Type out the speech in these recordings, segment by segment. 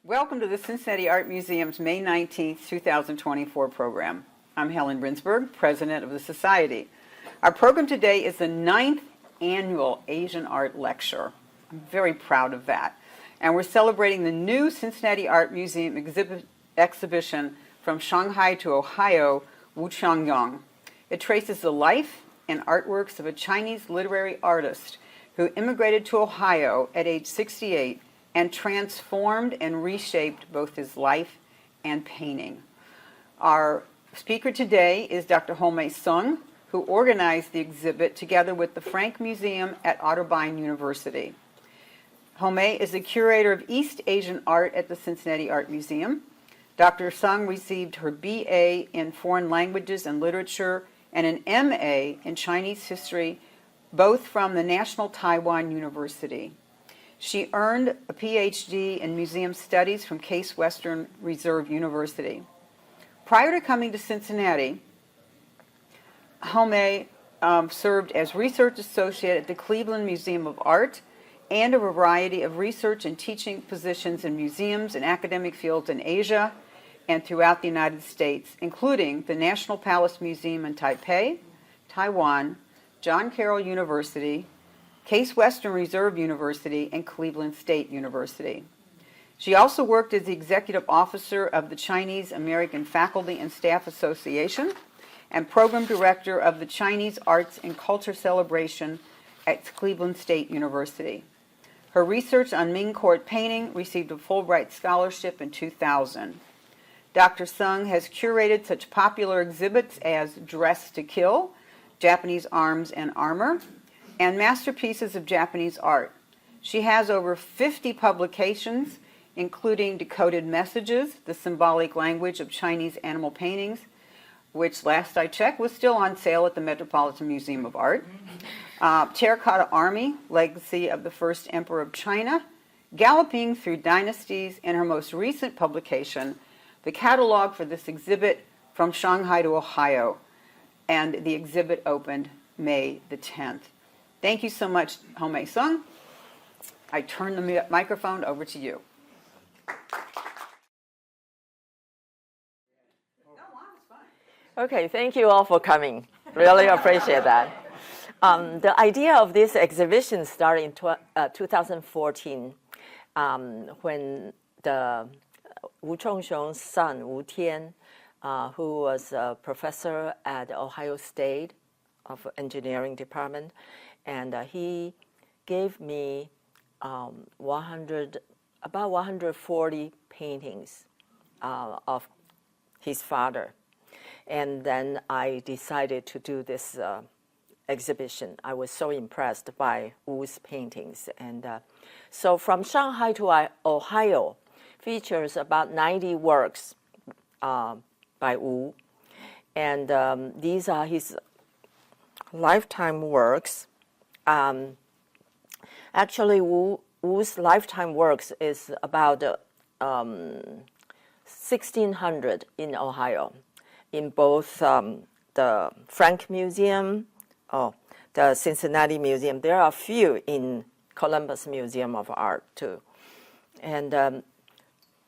Welcome to the Cincinnati Art Museum's May 19th, 2024 program. I'm Helen Brinsberg, President of the Society. Our program today is the 9th annual Asian Art Lecture. I'm very proud of that. And we're celebrating the new Cincinnati Art Museum exhibition From Shanghai to Ohio, Chong Yung. It traces the life and artworks of a Chinese literary artist who immigrated to Ohio at age 68 and transformed and reshaped both his life and painting. Our speaker today is Dr. Hou-mei Sung, who organized the exhibit together with the Frank Museum at Otterbein University. Hou-mei is the curator of East Asian art at the Cincinnati Art Museum. Dr. Sung received her BA in Foreign Languages and Literature and an MA in Chinese History, both from the National Taiwan University. She earned a PhD in Museum Studies from Case Western Reserve University. Prior to coming to Cincinnati, Hou-mei served as research associate at the Cleveland Museum of Art and a variety of research and teaching positions in museums and academic fields in Asia and throughout the United States, including the National Palace Museum in Taipei, Taiwan, John Carroll University, Case Western Reserve University, and Cleveland State University. She also worked as the executive officer of the Chinese American Faculty and Staff Association and program director of the Chinese Arts and Culture Celebration at Cleveland State University. Her research on Ming Court painting received a Fulbright Scholarship in 2000. Dr. Sung has curated such popular exhibits as Dress to Kill, Japanese Arms and Armor, and Masterpieces of Japanese Art. She has over 50 publications, including Decoded Messages, the Symbolic Language of Chinese Animal Paintings, which last I checked was still on sale at the Metropolitan Museum of Art, Terracotta Army, Legacy of the First Emperor of China, Galloping Through Dynasties, and her most recent publication, the catalog for this exhibit From Shanghai to Ohio, and the exhibit opened May the 10th. Thank you so much, Hou-mei Sung. I turn the microphone over to you. Okay, thank you all for coming. Really appreciate that. The idea of this exhibition started in 2014 when the Chong Yung's son, Wu Tian, who was a professor at Ohio State of Engineering Department, and he gave me about 140 paintings of his father. And then I decided to do this exhibition. I was so impressed by Wu's paintings. And so From Shanghai to Ohio features about 90 works by Wu. And these are his lifetime works. Actually, Wu's lifetime works is about 1,600 in Ohio, in both the Frank Museum, the Cincinnati Museum. There are a few in Columbus Museum of Art, too. And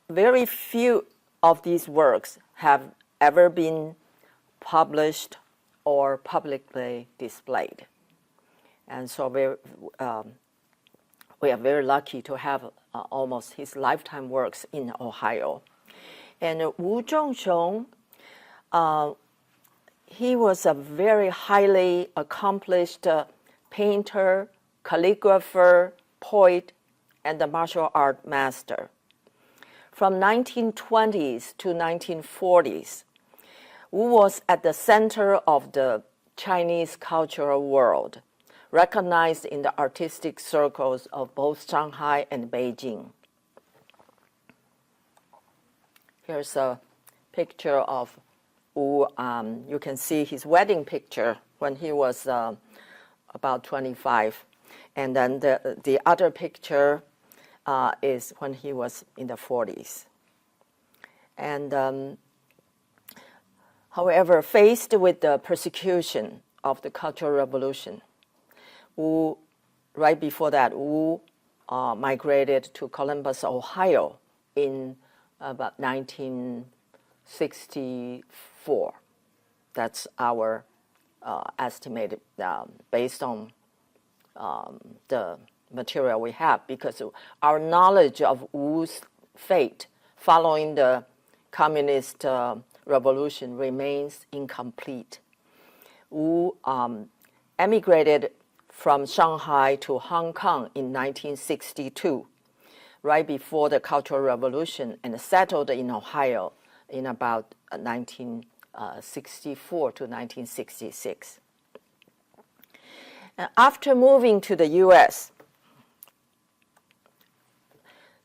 very few of these works have ever been published or publicly displayed. And so we are very lucky to have almost his lifetime works in Ohio. And Wu Zhongxiong, he was a very highly accomplished painter, calligrapher, poet, and a martial art master. From 1920s to 1940s, Wu was at the center of the Chinese cultural world, recognized in the artistic circles of both Shanghai and Beijing. Here's a picture of Wu. You can see his wedding picture when he was about 25. And then the other picture is when he was in the 40s. And however, faced with the persecution of the Cultural Revolution, right before that, Wu migrated to Columbus, Ohio, in about 1964. That's our estimate based on the material we have, because our knowledge of Wu's fate following the communist revolution remains incomplete. Wu emigrated from Shanghai to Hong Kong in 1962, right before the Cultural Revolution, and settled in Ohio in about 1964 to 1966. After moving to the U.S.,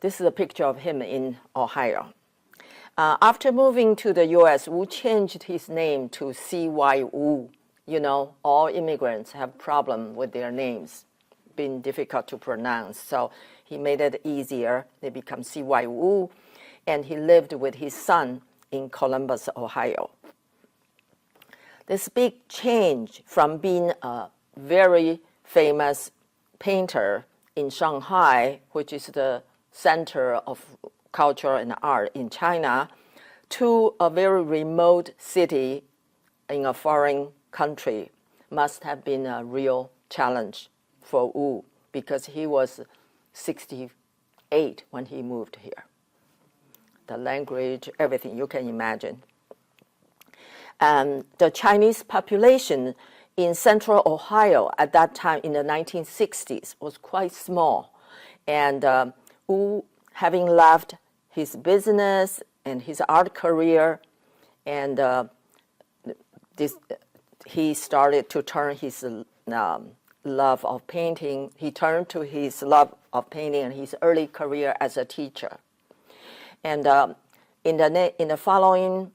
this is a picture of him in Ohio. After moving to the U.S., Wu changed his name to C.Y. Wu. You know, all immigrants have problem with their names, being difficult to pronounce. So he made it easier. They become C.Y. Wu, and he lived with his son in Columbus, Ohio. This big change from being a very famous painter in Shanghai, which is the center of culture and art in China, to a very remote city in a foreign country must have been a real challenge for Wu, because he was 68 when he moved here. The language, everything you can imagine. And the Chinese population in central Ohio at that time in the 1960s was quite small. And Wu, having left his business and his art career, and he started to turn his love of painting. He turned to his love of painting and his early career as a teacher. And in the following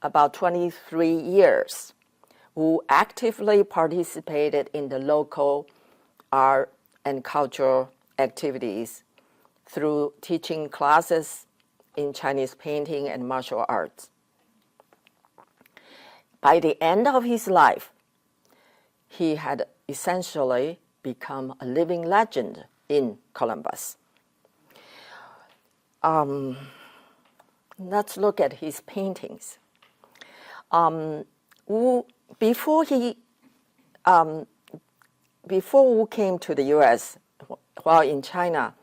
about 23 years, Wu actively participated in the local art and cultural activities through teaching classes in Chinese painting and martial arts. By the end of his life, he had essentially become a living legend in Columbus. Let's look at his paintings. Wu, before Wu came to the U.S., while in China,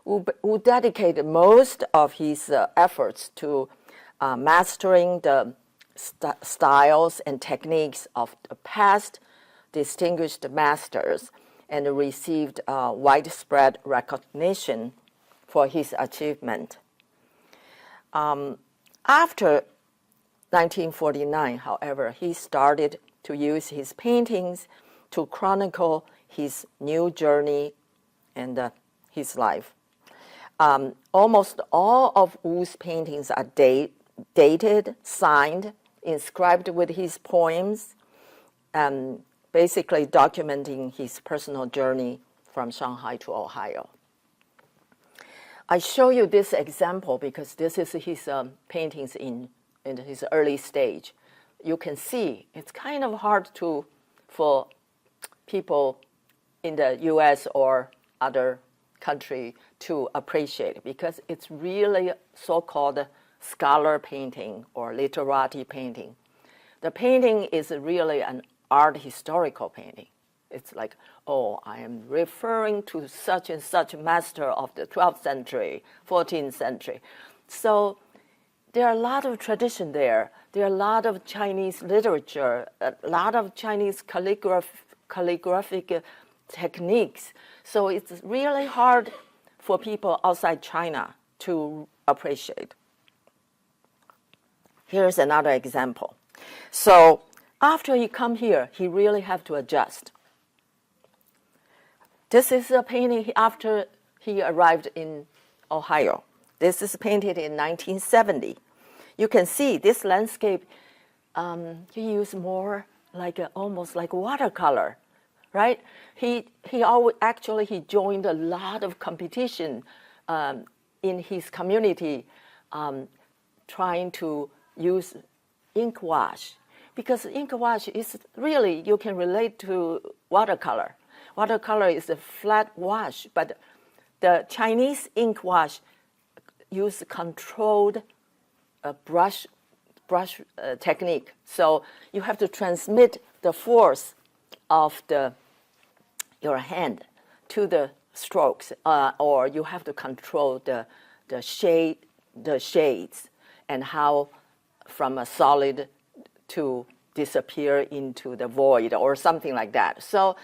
Wu dedicated most of his efforts to mastering the styles and techniques of the past distinguished masters, and received widespread recognition for his achievement. After 1949, however, he started to use his paintings to chronicle his new journey and his life. Almost all of Wu's paintings are dated, signed, inscribed with his poems, basically documenting his personal journey from Shanghai to Ohio. I show you this example because this is his paintings in his early stage. You can see it's kind of hard for people in the U.S. or other country to appreciate, because it's really so-called scholar painting or literati painting. The painting is really an art historical painting. It's like, oh, I am referring to such and such master of the 12th century, 14th century. So there are a lot of tradition there. There are a lot of Chinese literature, a lot of Chinese calligraphic techniques. So it's really hard for people outside China to appreciate. Here's another example. So after he come here, he really have to adjust. This is a painting after he arrived in Ohio. This is painted in 1970. You can see this landscape, he used more like almost like watercolor, right? He joined a lot of competition in his community, trying to use ink wash, because ink wash is really, you can relate to watercolor. Watercolor is a flat wash, but the Chinese ink wash use controlled brush technique. So you have to transmit the force of your hand to the strokes, or you have to control the shades, and how from a solid to disappear into the void or something like that. So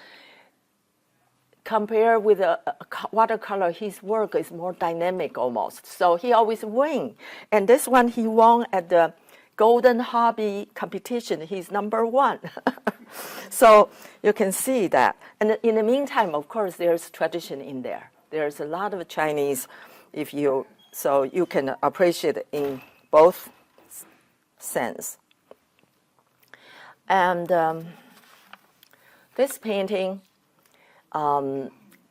compare with a watercolor, his work is more dynamic almost. So he always win. And this one he won at the Golden Hobby competition. He's #1. So you can see that. And in the meantime, of course, there's tradition in there. There's a lot of Chinese, so you can appreciate it in both sense. And this painting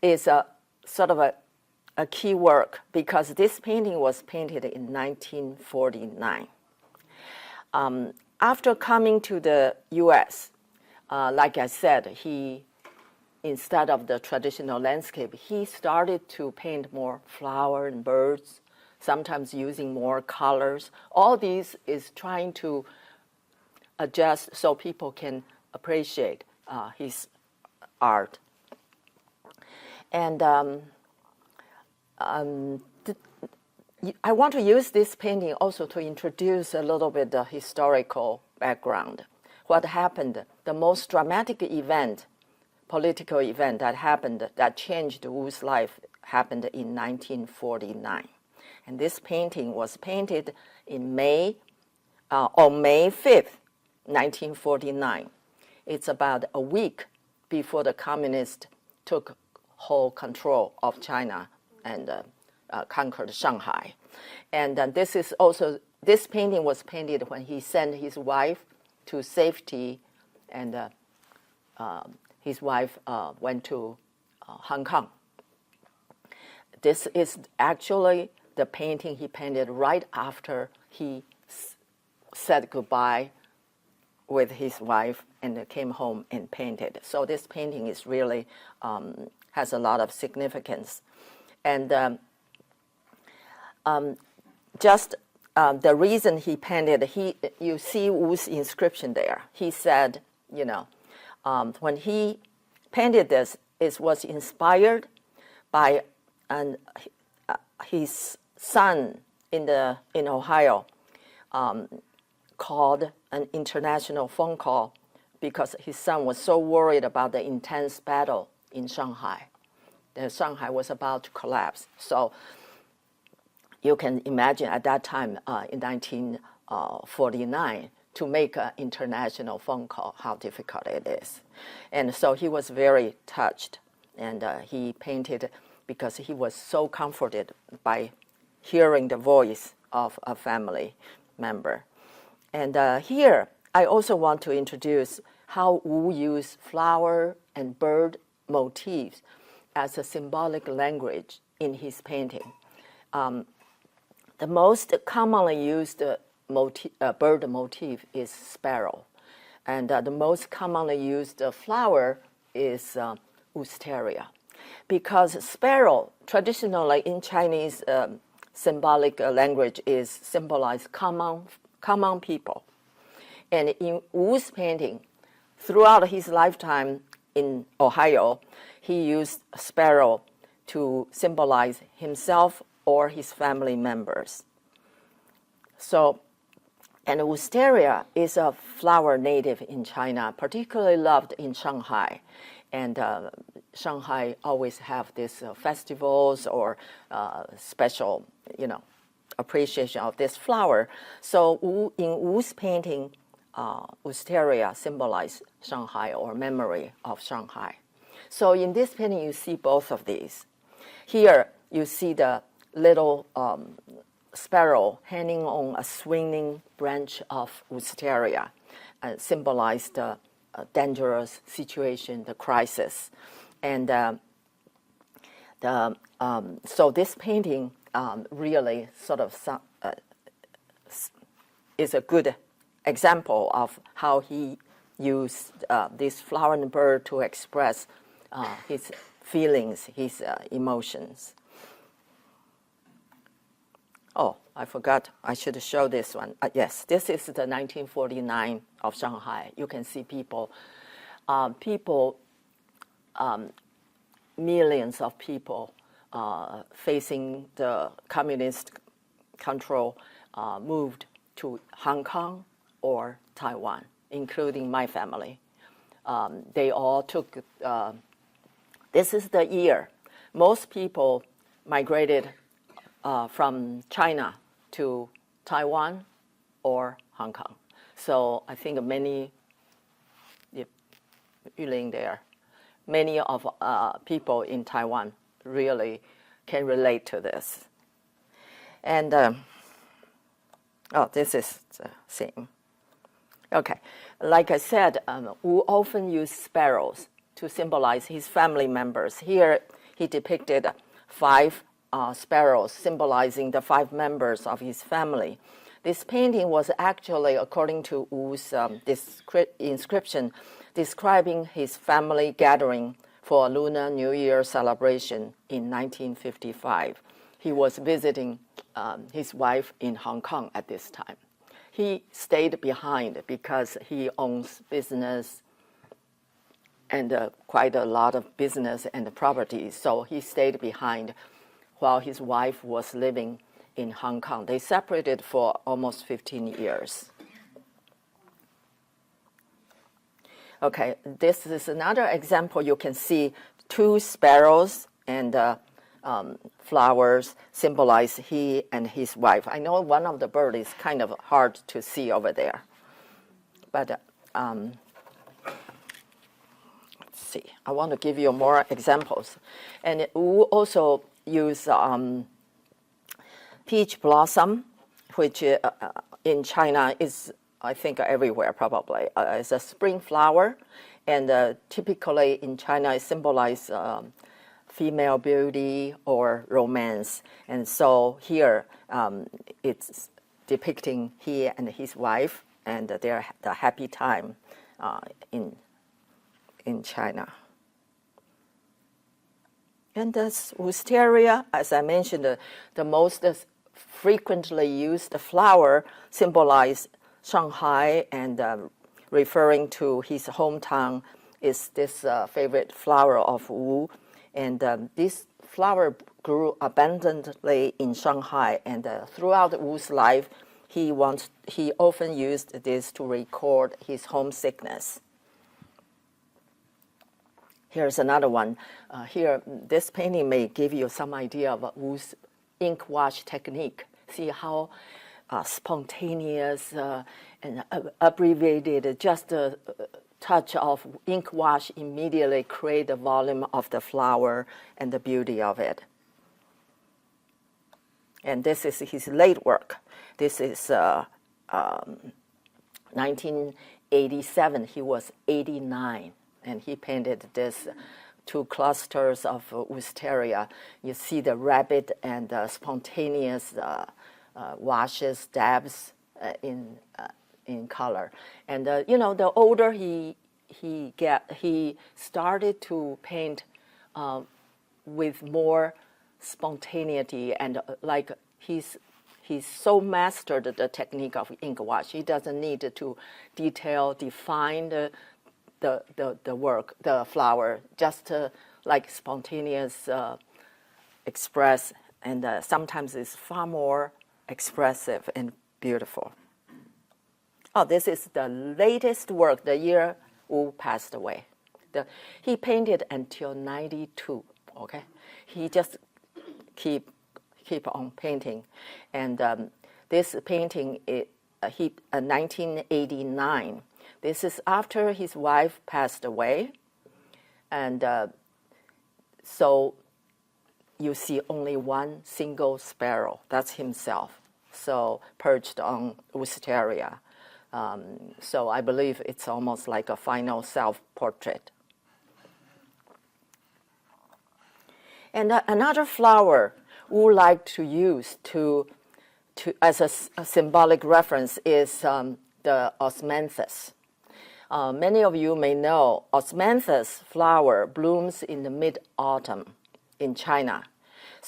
is a sort of a key work, because this painting was painted in 1949. After coming to the U.S., like I said, instead of the traditional landscape, he started to paint more flower and birds, sometimes using more colors. All these is trying to adjust so people can appreciate his art. And I want to use this painting also to introduce a little bit the historical background. What happened, the most dramatic event, political event that happened, that changed Wu's life, happened in 1949. And this painting was painted on May 5th, 1949. It's about a week before the communists took whole control of China and conquered Shanghai. And this painting was painted when he sent his wife to safety, and his wife went to Hong Kong. This is actually the painting he painted right after he said goodbye with his wife and came home and painted. So this painting is really has a lot of significance. And the reason he painted, you see Wu's inscription there. He said, when he painted this, it was inspired by his son in Ohio called an international phone call because his son was so worried about the intense battle in Shanghai. Shanghai was about to collapse. So you can imagine at that time, in 1949, to make an international phone call, how difficult it is. And so he was very touched, and he painted because he was so comforted by hearing the voice of a family member. And here, I also want to introduce how Wu used flower and bird motifs as a symbolic language in his painting. The most commonly used bird motif is sparrow. And the most commonly used flower is wisteria. Because sparrow, traditionally in Chinese symbolic language, is symbolized common people. And in Wu's painting, throughout his lifetime in Ohio, he used sparrow to symbolize himself or his family members. So, and wisteria is a flower native in China, particularly loved in Shanghai. And Shanghai always have these festivals or special, appreciation of this flower. So in Wu's painting, wisteria symbolize Shanghai or memory of Shanghai. So in this painting, you see both of these. Here, you see the little sparrow hanging on a swinging branch of wisteria, symbolize the dangerous situation, the crisis. And so this painting really sort of is a good example of how he used this flower and bird to express his feelings, his emotions. Oh, I forgot. I should show this one. Yes, this is the 1949 of Shanghai. You can see people, millions of people facing the communist control moved to Hong Kong or Taiwan, including my family. They all took, this is the year. Most people migrated from China to Taiwan or Hong Kong. So I think many, Yuling there, many of people in Taiwan really can relate to this. And, oh, this is the same. Okay, like I said, Wu often used sparrows to symbolize his family members. Here he depicted 5 sparrows symbolizing the 5 members of his family. This painting was actually, according to Wu's inscription, describing his family gathering for a Lunar New Year celebration in 1955. He was visiting his wife in Hong Kong at this time. He stayed behind because he owns business and quite a lot of business and property. So he stayed behind while his wife was living in Hong Kong. They separated for almost 15 years. Okay, this is another example. You can see 2 sparrows and flowers symbolize he and his wife. I know one of the birds is kind of hard to see over there. But let's see. I want to give you more examples. And Wu also use peach blossom, which in China is, I think, everywhere probably. It's a spring flower, and typically in China it symbolizes female beauty or romance. And so here it's depicting he and his wife and the happy time in China. And this wisteria, as I mentioned, the most frequently used flower symbolize Shanghai, and referring to his hometown is this favorite flower of Wu. And this flower grew abundantly in Shanghai, and throughout Wu's life, he often used this to record his homesickness. Here's another one. Here, this painting may give you some idea of Wu's ink wash technique. See how spontaneous and abbreviated, just a touch of ink wash immediately create the volume of the flower and the beauty of it. And this is his late work. This is 1987. He was 89, and he painted this 2 clusters of wisteria. You see the rapid and spontaneous washes, dabs in color. And the older he started to paint with more spontaneity, and like he's so mastered the technique of ink wash. He doesn't need to define the work, the flower, just like spontaneous express, and sometimes it's far more expressive and beautiful. Oh, this is the latest work, the year Wu passed away. He painted until 92, okay? He just keep on painting. And this painting, 1989. This is after his wife passed away. And so you see only one single sparrow. That's himself. So perched on wisteria. So I believe it's almost like a final self-portrait. And another flower Wu liked to use as a symbolic reference is the osmanthus. Many of you may know osmanthus flower blooms in the mid-autumn in China.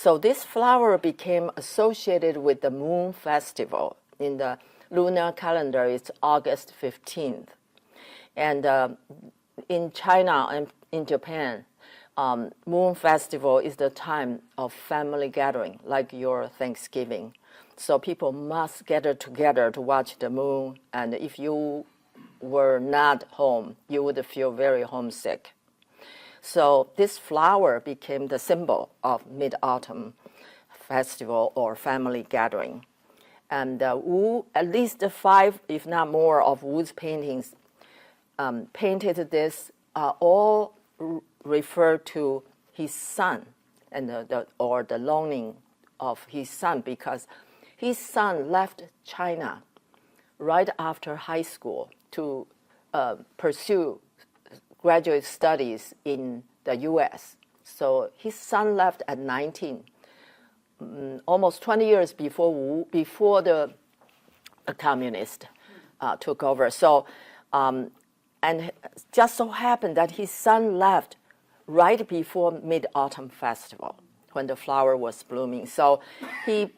So this flower became associated with the Moon Festival. In the lunar calendar, it's August 15th. And in China and in Japan, Moon Festival is the time of family gathering, like your Thanksgiving. So people must gather together to watch the moon. And if you were not home, you would feel very homesick. So this flower became the symbol of Mid-Autumn Festival or family gathering. And Wu, at least 5, if not more, of Wu's paintings painted this all refer to his son and the longing of his son, because his son left China right after high school to pursue graduate studies in the U.S. So his son left at 19, almost 20 years before Wu, before the communist took over. So, and just so happened that his son left right before Mid-Autumn Festival, when the flower was blooming. So he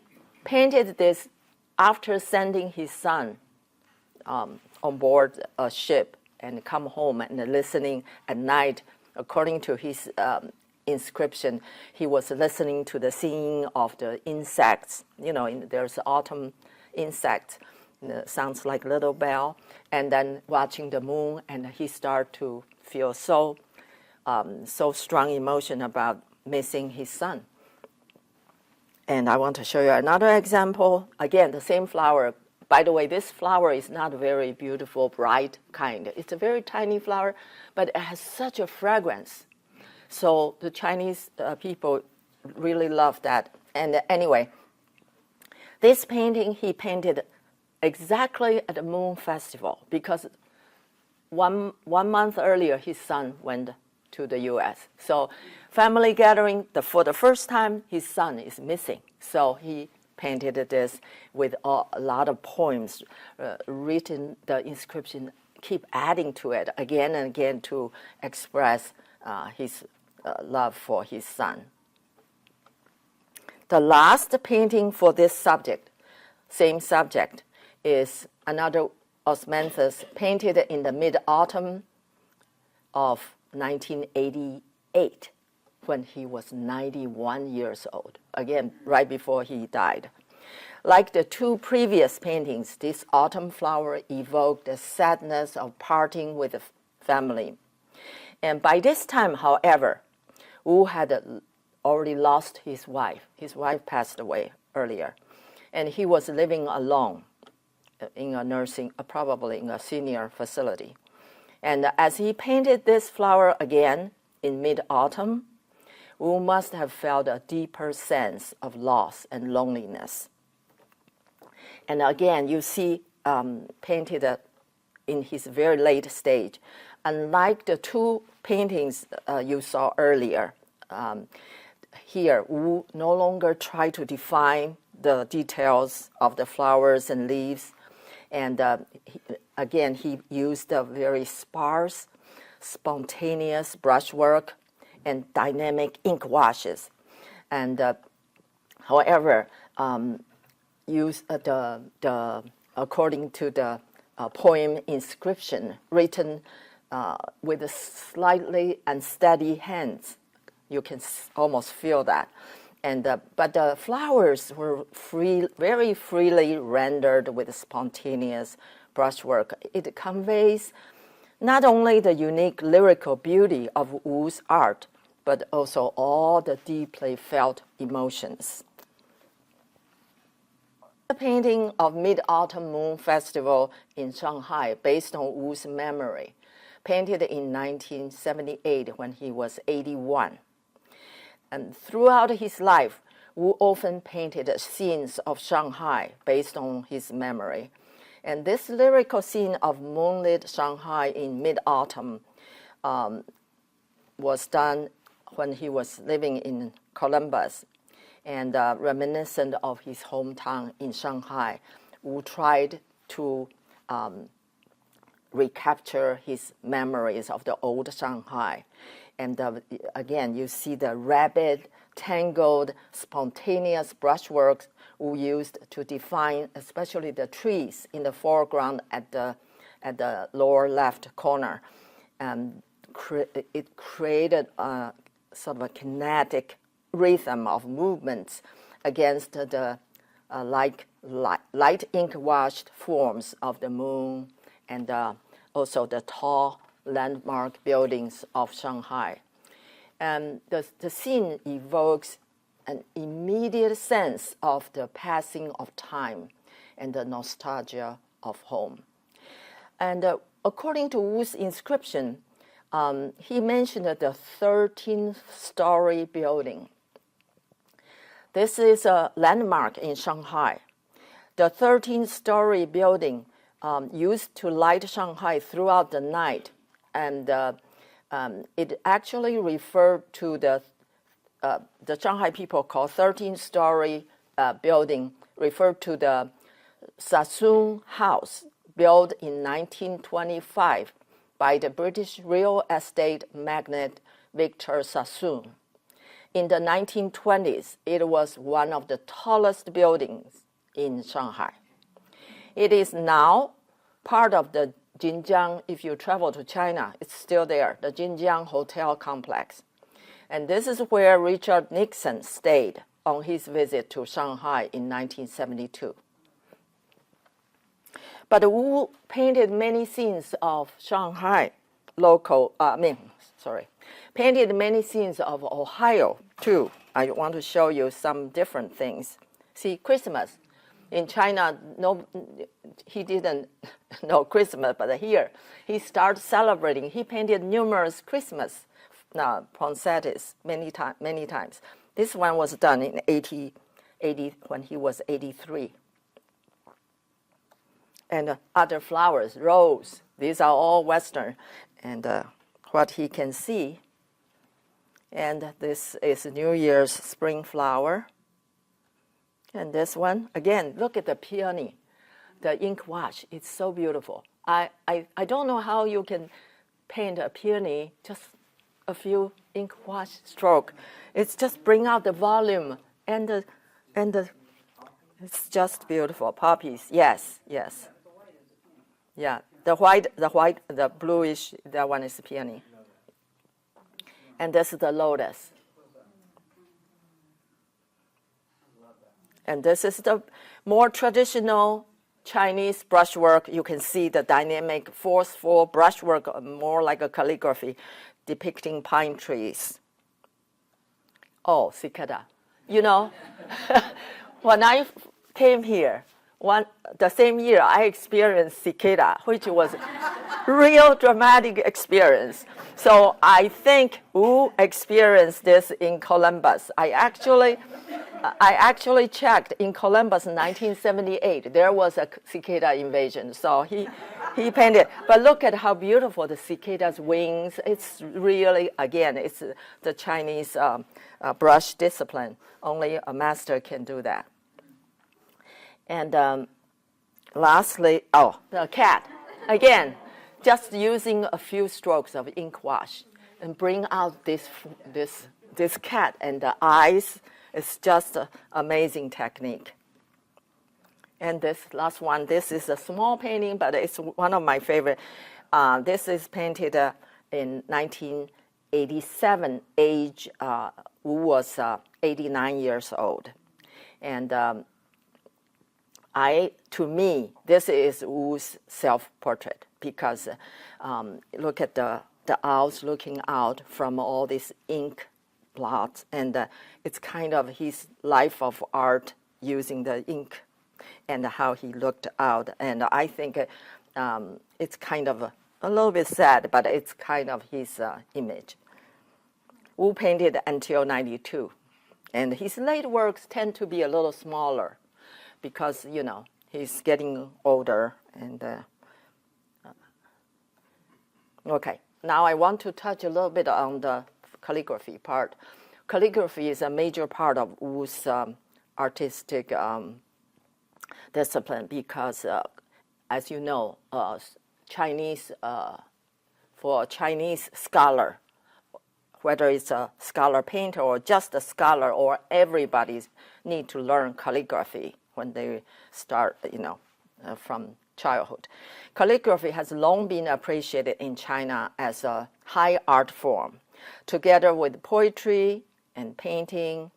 painted this after sending his son on board a ship and come home and listening at night. According to his inscription, he was listening to the singing of the insects. You know, there's autumn insects, sounds like little bell, and then watching the moon, and he started to feel so strong emotion about missing his son. And I want to show you another example. Again, the same flower. By the way, this flower is not very beautiful, bright kind. It's a very tiny flower, but it has such a fragrance. So the Chinese people really love that. And anyway, this painting he painted exactly at the Moon Festival, because one month earlier his son went to the U.S. So family gathering, for the first time his son is missing. So he painted this with a lot of poems written, the inscription keep adding to it again and again to express his love for his son. The last painting for this subject, same subject, is another osmanthus painted in the mid-autumn of 1988, when he was 91 years old, again, right before he died. Like the 2 previous paintings, this autumn flower evoked the sadness of parting with the family. And by this time, however, Wu had already lost his wife. His wife passed away earlier, and he was living alone in a nursing, probably in a senior facility. And as he painted this flower again in mid-autumn, Wu must have felt a deeper sense of loss and loneliness. And again, you see painted in his very late stage. Unlike the 2 paintings you saw earlier, here Wu no longer tried to define the details of the flowers and leaves. And again, he used a very sparse, spontaneous brushwork and dynamic ink washes. And however, used according to the poem inscription written with a slightly unsteady hands. You can almost feel that. And but the flowers were very freely rendered with spontaneous brushwork. It conveys not only the unique lyrical beauty of Wu's art, but also all the deeply felt emotions. The painting of Mid-Autumn Moon Festival in Shanghai, based on Wu's memory, painted in 1978 when he was 81. And throughout his life, Wu often painted scenes of Shanghai based on his memory. And this lyrical scene of moonlit Shanghai in mid-autumn was done when he was living in Columbus. And reminiscent of his hometown in Shanghai, Wu tried to recapture his memories of the old Shanghai. And again, you see the rapid tangled, spontaneous brushworks Wu used to define especially the trees in the foreground at the lower left corner. It created a sort of a kinetic rhythm of movements against the light ink washed forms of the moon and also the tall landmark buildings of Shanghai. And the scene evokes an immediate sense of the passing of time and the nostalgia of home. And according to Wu's inscription, he mentioned the 13th-story building. This is a landmark in Shanghai. The 13th-story building used to light Shanghai throughout the night, and it actually referred to the Shanghai people call 13th-story building, referred to the Sassoon House, built in 1925 by the British real estate magnate Victor Sassoon. In the 1920s, it was one of the tallest buildings in Shanghai. It is now part of the Jinjiang. If you travel to China, it's still there, the Jinjiang Hotel Complex. And this is where Richard Nixon stayed on his visit to Shanghai in 1972. But Wu painted many scenes of Shanghai, painted many scenes of Ohio too. I want to show you some different things. See, Christmas. In China, he didn't know Christmas, but here he started celebrating. He painted numerous Christmas poinsettias many times. This one was done in 80 when he was 83. And other flowers, rose. These are all Western, and what he can see. And this is New Year's spring flower. And this one, again, look at the peony, the ink wash. It's so beautiful. I don't know how you can paint a peony, just a few ink wash stroke. It's just bring out the volume and it's just beautiful. Poppies, yes. Yeah, the bluish, that one is peony. And this is the lotus. And this is the more traditional Chinese brushwork. You can see the dynamic, forceful brushwork, more like a calligraphy, depicting pine trees. Oh, cicada. You know, when I came here, the same year I experienced cicada, which was real dramatic experience. So I think Wu experienced this in Columbus. I actually checked in Columbus in 1978. There was a cicada invasion, so he painted. But look at how beautiful the cicada's wings. It's really, again, it's the Chinese brush discipline. Only a master can do that. And lastly, the cat. Again, just using a few strokes of ink wash and bring out this cat and the eyes. It's just an amazing technique. And this last one, this is a small painting, but it's one of my favorite. This is painted in 1987. Age, Wu was 89 years old. And to me, this is Wu's self-portrait because look at the owls looking out from all this ink plots, and it's kind of his life of art using the ink and how he looked out. And I think it's kind of a little bit sad, but it's kind of his image. Wu painted until 92, and his late works tend to be a little smaller because, you know, he's getting older. And okay, now I want to touch a little bit on the calligraphy part. Calligraphy is a major part of Wu's artistic discipline because, as you know, for a Chinese scholar, whether it's a scholar painter or just a scholar, or everybody need to learn calligraphy when they start, from childhood. Calligraphy has long been appreciated in China as a high art form. Together with poetry and painting,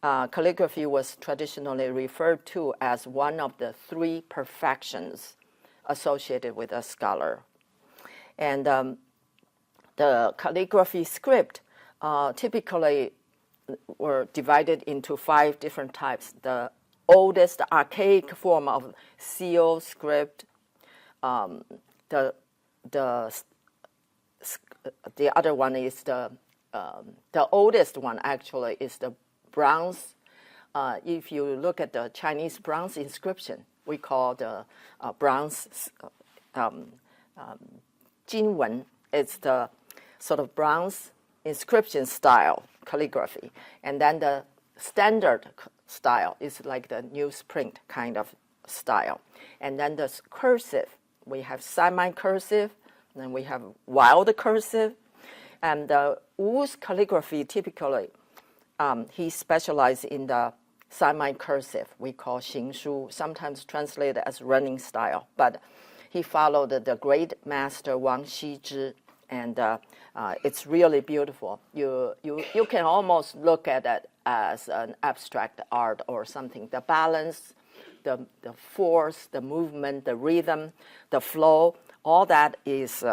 calligraphy was traditionally referred to as one of the three perfections associated with a scholar. And the calligraphy script typically were divided into 5 different types. The oldest archaic form of seal script, the other one is the oldest one actually is the bronze. If you look at the Chinese bronze inscription, we call the bronze Jinwen. It's the sort of bronze inscription style calligraphy. And then the standard style is like the newsprint kind of style. And then the cursive, we have semi-cursive, and then we have wild cursive. And Wu's calligraphy typically, he specialized in the semi-cursive, we call Xingshu, sometimes translated as running style. But he followed the great master Wang Xizhi, and it's really beautiful. You can almost look at it as an abstract art or something. The balance, the force, the movement, the rhythm, the flow, all that is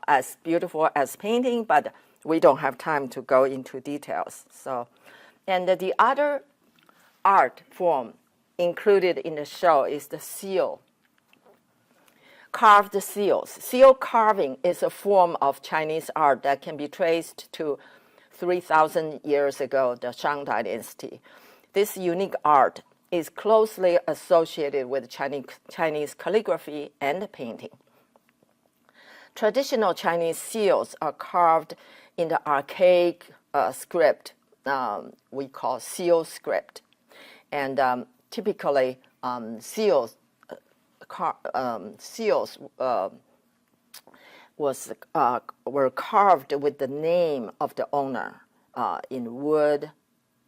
as beautiful as painting, but we don't have time to go into details. So, and the other art form included in the show is the seal. Carved seals. Seal carving is a form of Chinese art that can be traced to 3,000 years ago, the Shanghai dynasty. This unique art is closely associated with Chinese calligraphy and painting. Traditional Chinese seals are carved in the archaic script we call seal script. And typically seals were carved with the name of the owner in wood,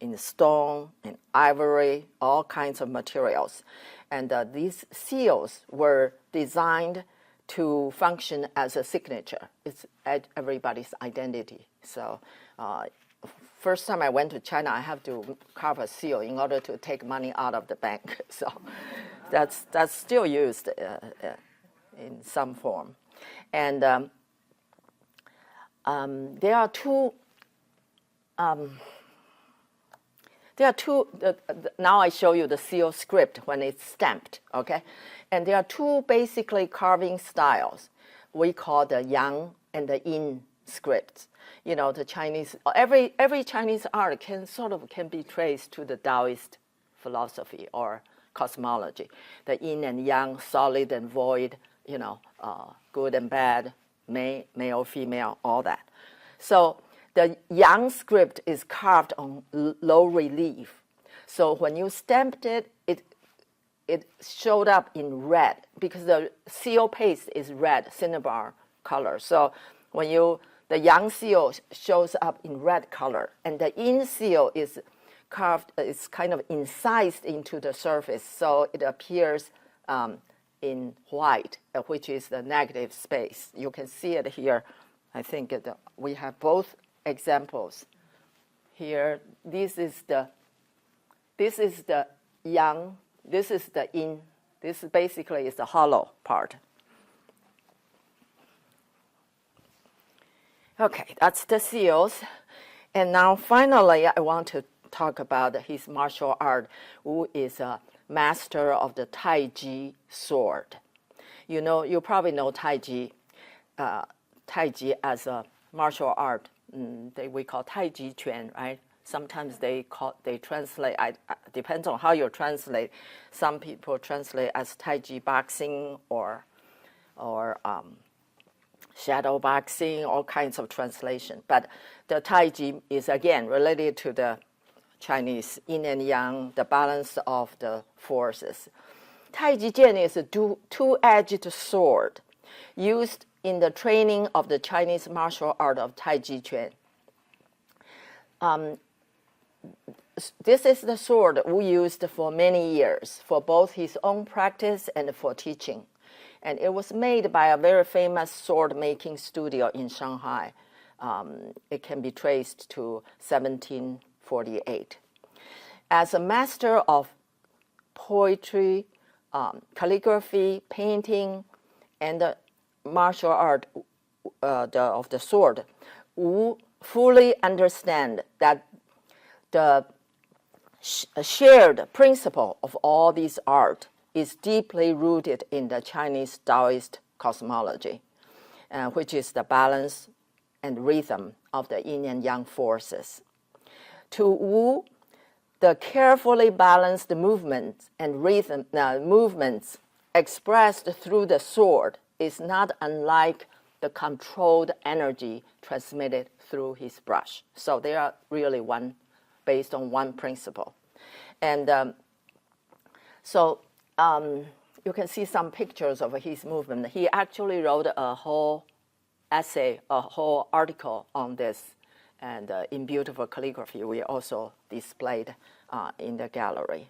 in stone, in ivory, all kinds of materials. And these seals were designed to function as a signature. It's everybody's identity. So first time I went to China, I have to carve a seal in order to take money out of the bank. So that's still used in some form. And there are two. Now I show you the seal script when it's stamped, okay? And there are two basically carving styles. We call the yang and the yin scripts. You know, the Chinese, every Chinese art can be traced to the Taoist philosophy or cosmology. The yin and yang, solid and void, good and bad, male, female, all that. So the yang script is carved on low relief. So when you stamped it, it showed up in red because the seal paste is red, cinnabar color. So when the yang seal shows up in red color, and the yin seal is carved, it's kind of incised into the surface, so it appears in white, which is the negative space. You can see it here. I think we have both examples here. This is the yang. This is the yin. This basically is the hollow part. Okay, that's the seals. And now finally, I want to talk about his martial art, who is a master of the Tai Chi sword. You probably know Tai Chi. Tai Chi as a martial art, we call Tai Chi Quan, right? Sometimes they translate, depends on how you translate. Some people translate as Tai Chi boxing or shadow boxing, all kinds of translation. But the Tai Chi is again related to the Chinese yin and yang, the balance of the forces. Tai Chi Jian is a two-edged sword. used in the training of the Chinese martial art of Tai Chi Chuan. This is the sword Wu used for many years for both his own practice and for teaching. And it was made by a very famous sword-making studio in Shanghai. It can be traced to 1748. As a master of poetry, calligraphy, painting, and the martial art of the sword, Wu fully understand that the shared principle of all these art is deeply rooted in the Chinese Taoist cosmology, which is the balance and rhythm of the yin and yang forces. To Wu, the carefully balanced movements and rhythm movements expressed through the sword is not unlike the controlled energy transmitted through his brush. So they are really one, based on one principle. And you can see some pictures of his movement. He actually wrote a whole essay, a whole article on this, and in beautiful calligraphy, we also displayed in the gallery.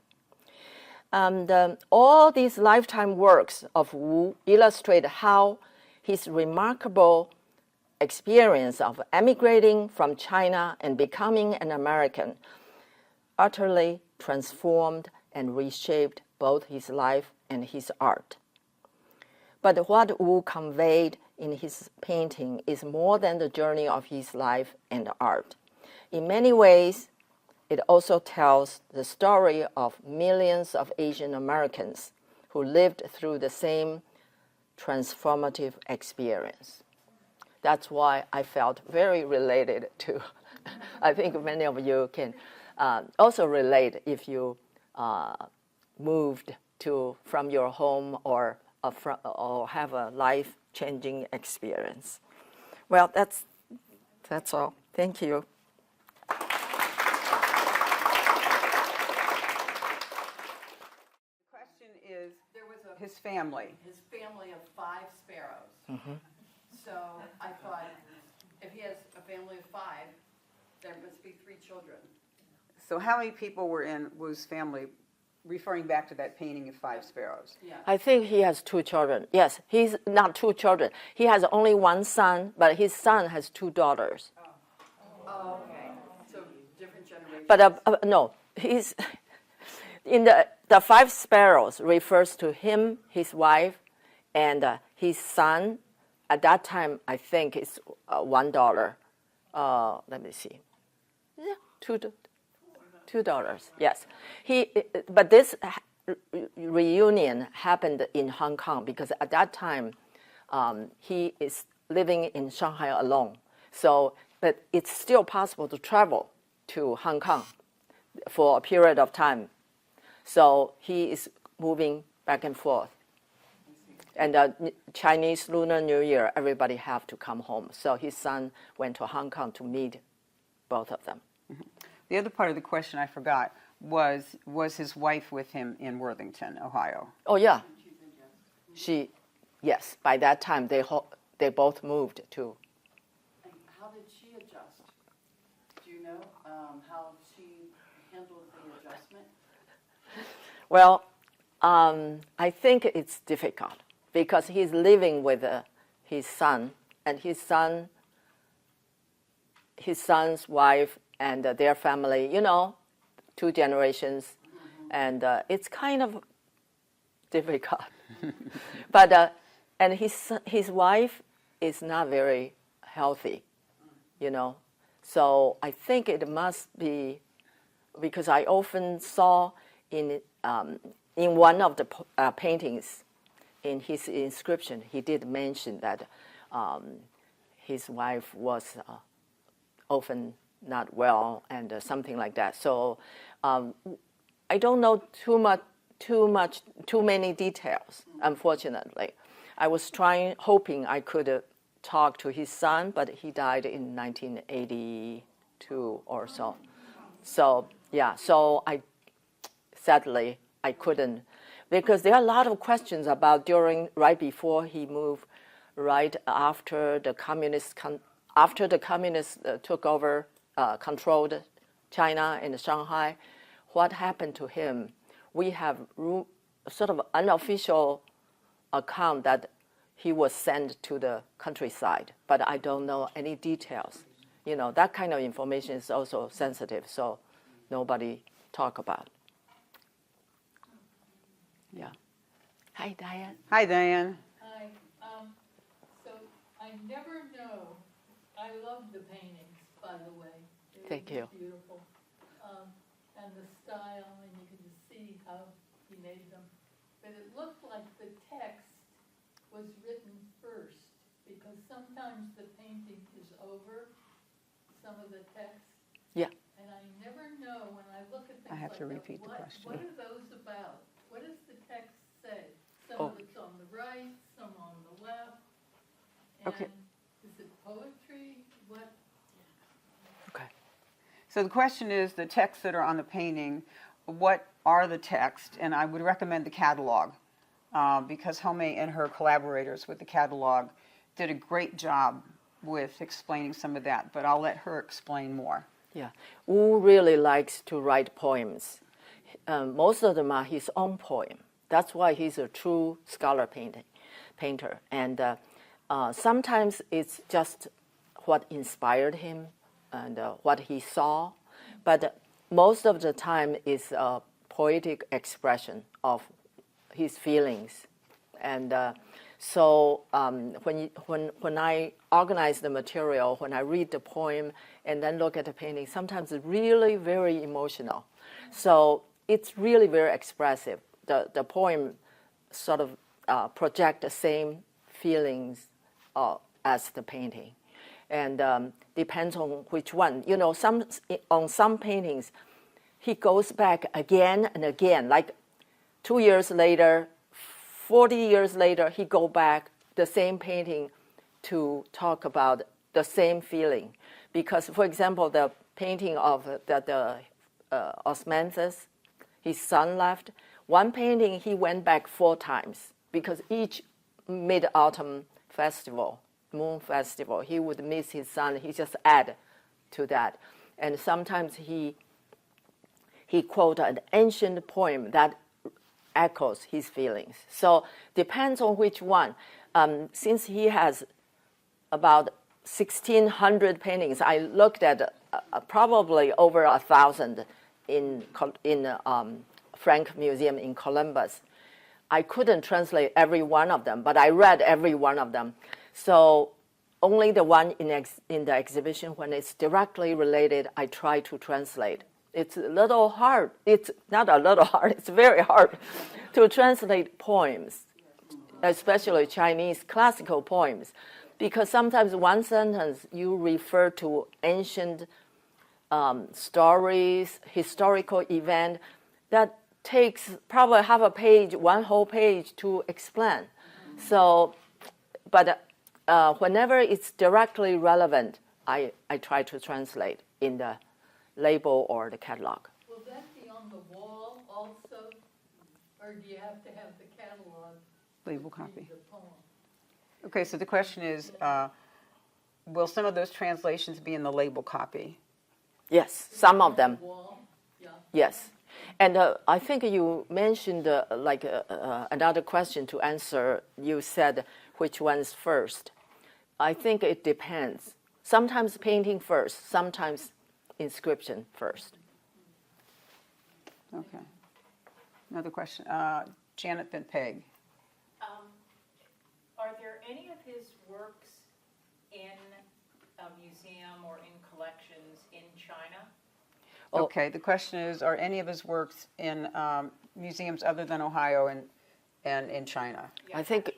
And all these lifetime works of Wu illustrate how his remarkable experience of emigrating from China and becoming an American utterly transformed and reshaped both his life and his art. But what Wu conveyed in his painting is more than the journey of his life and art. In many ways, it also tells the story of millions of Asian Americans who lived through the same transformative experience. That's why I felt very related to, I think many of you can also relate if you moved from your home or have a life-changing experience. Well, that's all. Thank you. The question is, There was his family. his family of 5 sparrows. So I thought, if he has a family of 5, there must be 3 children. So how many people were in Wu's family, referring back to that painting of 5 sparrows? Yeah. I think he has 2 children. Yes, he's not 2 children. He has only 1 son, but his son has 2 daughters. Oh, okay. So different generations. But no, he's in the 5 sparrows refers to him, his wife, and his son. At that time, I think it's $1. Let me see. Yeah, $2. Yes, but this reunion happened in Hong Kong because at that time he is living in Shanghai alone. So, but it's still possible to travel to Hong Kong for a period of time. So he is moving back and forth. And Chinese Lunar New Year, everybody have to come home. So his son went to Hong Kong to meet both of them. The other part of the question I forgot was his wife with him in Worthington, Ohio? Oh yeah, yes. By that time, they both moved to. And how did she adjust? Do you know how she handled the adjustment? Well, I think it's difficult because he's living with his son, and his son's wife and their family, 2 generations, and it's kind of difficult. But and his wife is not very healthy, So I think it must be because I often saw in one of the paintings, in his inscription, he did mention that his wife was often not well and something like that. So I don't know too many details, unfortunately. I was hoping I could talk to his son, but he died in 1982 or so. So yeah, so sadly I couldn't, because there are a lot of questions about right before he moved right after the communists took over, controlled China and Shanghai. What happened to him? We have sort of unofficial account that he was sent to the countryside, but I don't know any details. You know, that kind of information is also sensitive, so nobody talk about. Yeah. Hi, Diane. Hi, Diane. Hi. So I never know. I love the paintings, by the way. They Thank were you. Beautiful. And the style, and you can just see how he made them. But it looked like the text was written first, because sometimes the painting is over some of the text. Yeah. And I never know when I look at things I have like to that, repeat the question. What are those about? What does the text say? Some Oh. of it's on the right, some on the left. Okay. And is it poetry? What? Okay. So the question is, the texts that are on the painting, what are the texts? And I would recommend the catalog, because Hou-mei and her collaborators with the catalog did a great job with explaining some of that, but I'll let her explain more. Yeah. Wu really likes to write poems. Most of them are his own poem. That's why he's a true scholar painter. And sometimes it's just what inspired him and what he saw, but most of the time is a poetic expression of his feelings. And so when I organize the material, when I read the poem and then look at the painting, sometimes it's really very emotional. So it's really very expressive. The poem sort of project the same feelings as the painting. And depends on which one. You know, on some paintings, he goes back again and again, like 2 years later, 40 years later, he go back the same painting to talk about the same feeling. Because, for example, the painting of the Osmanthus, his son left, one painting he went back 4 times, because each Mid-Autumn Festival, Moon Festival, he would miss his son, he just add to that. And sometimes he quote an ancient poem that echoes his feelings. So depends on which one. Since he has about 1,600 paintings, I looked at probably over 1,000 in Frank Museum in Columbus. I couldn't translate every one of them, but I read every one of them. So only the one in the exhibition, when it's directly related, I try to translate. It's a little hard. It's not a little hard. It's very hard to translate poems, especially Chinese classical poems, because sometimes one sentence you refer to ancient stories, historical event that takes probably half a page, one whole page to explain. So, but whenever it's directly relevant, I try to translate in the label or the catalog. Will that be on the wall also? Or do you have to have the catalog? Label to copy. read the poem? Okay, so the question is, will some of those translations be in the label copy? Yes, some of them. Wall? Yeah. Yes. And I think you mentioned another question to answer. You said which one's first. I think it depends. Sometimes painting first, sometimes inscription first. Okay. Another question. Janet then Peg. Are there any of his works in a museum or in collections in China? Oh. Okay, the question is, are any of his works in museums other than Ohio and in China? I think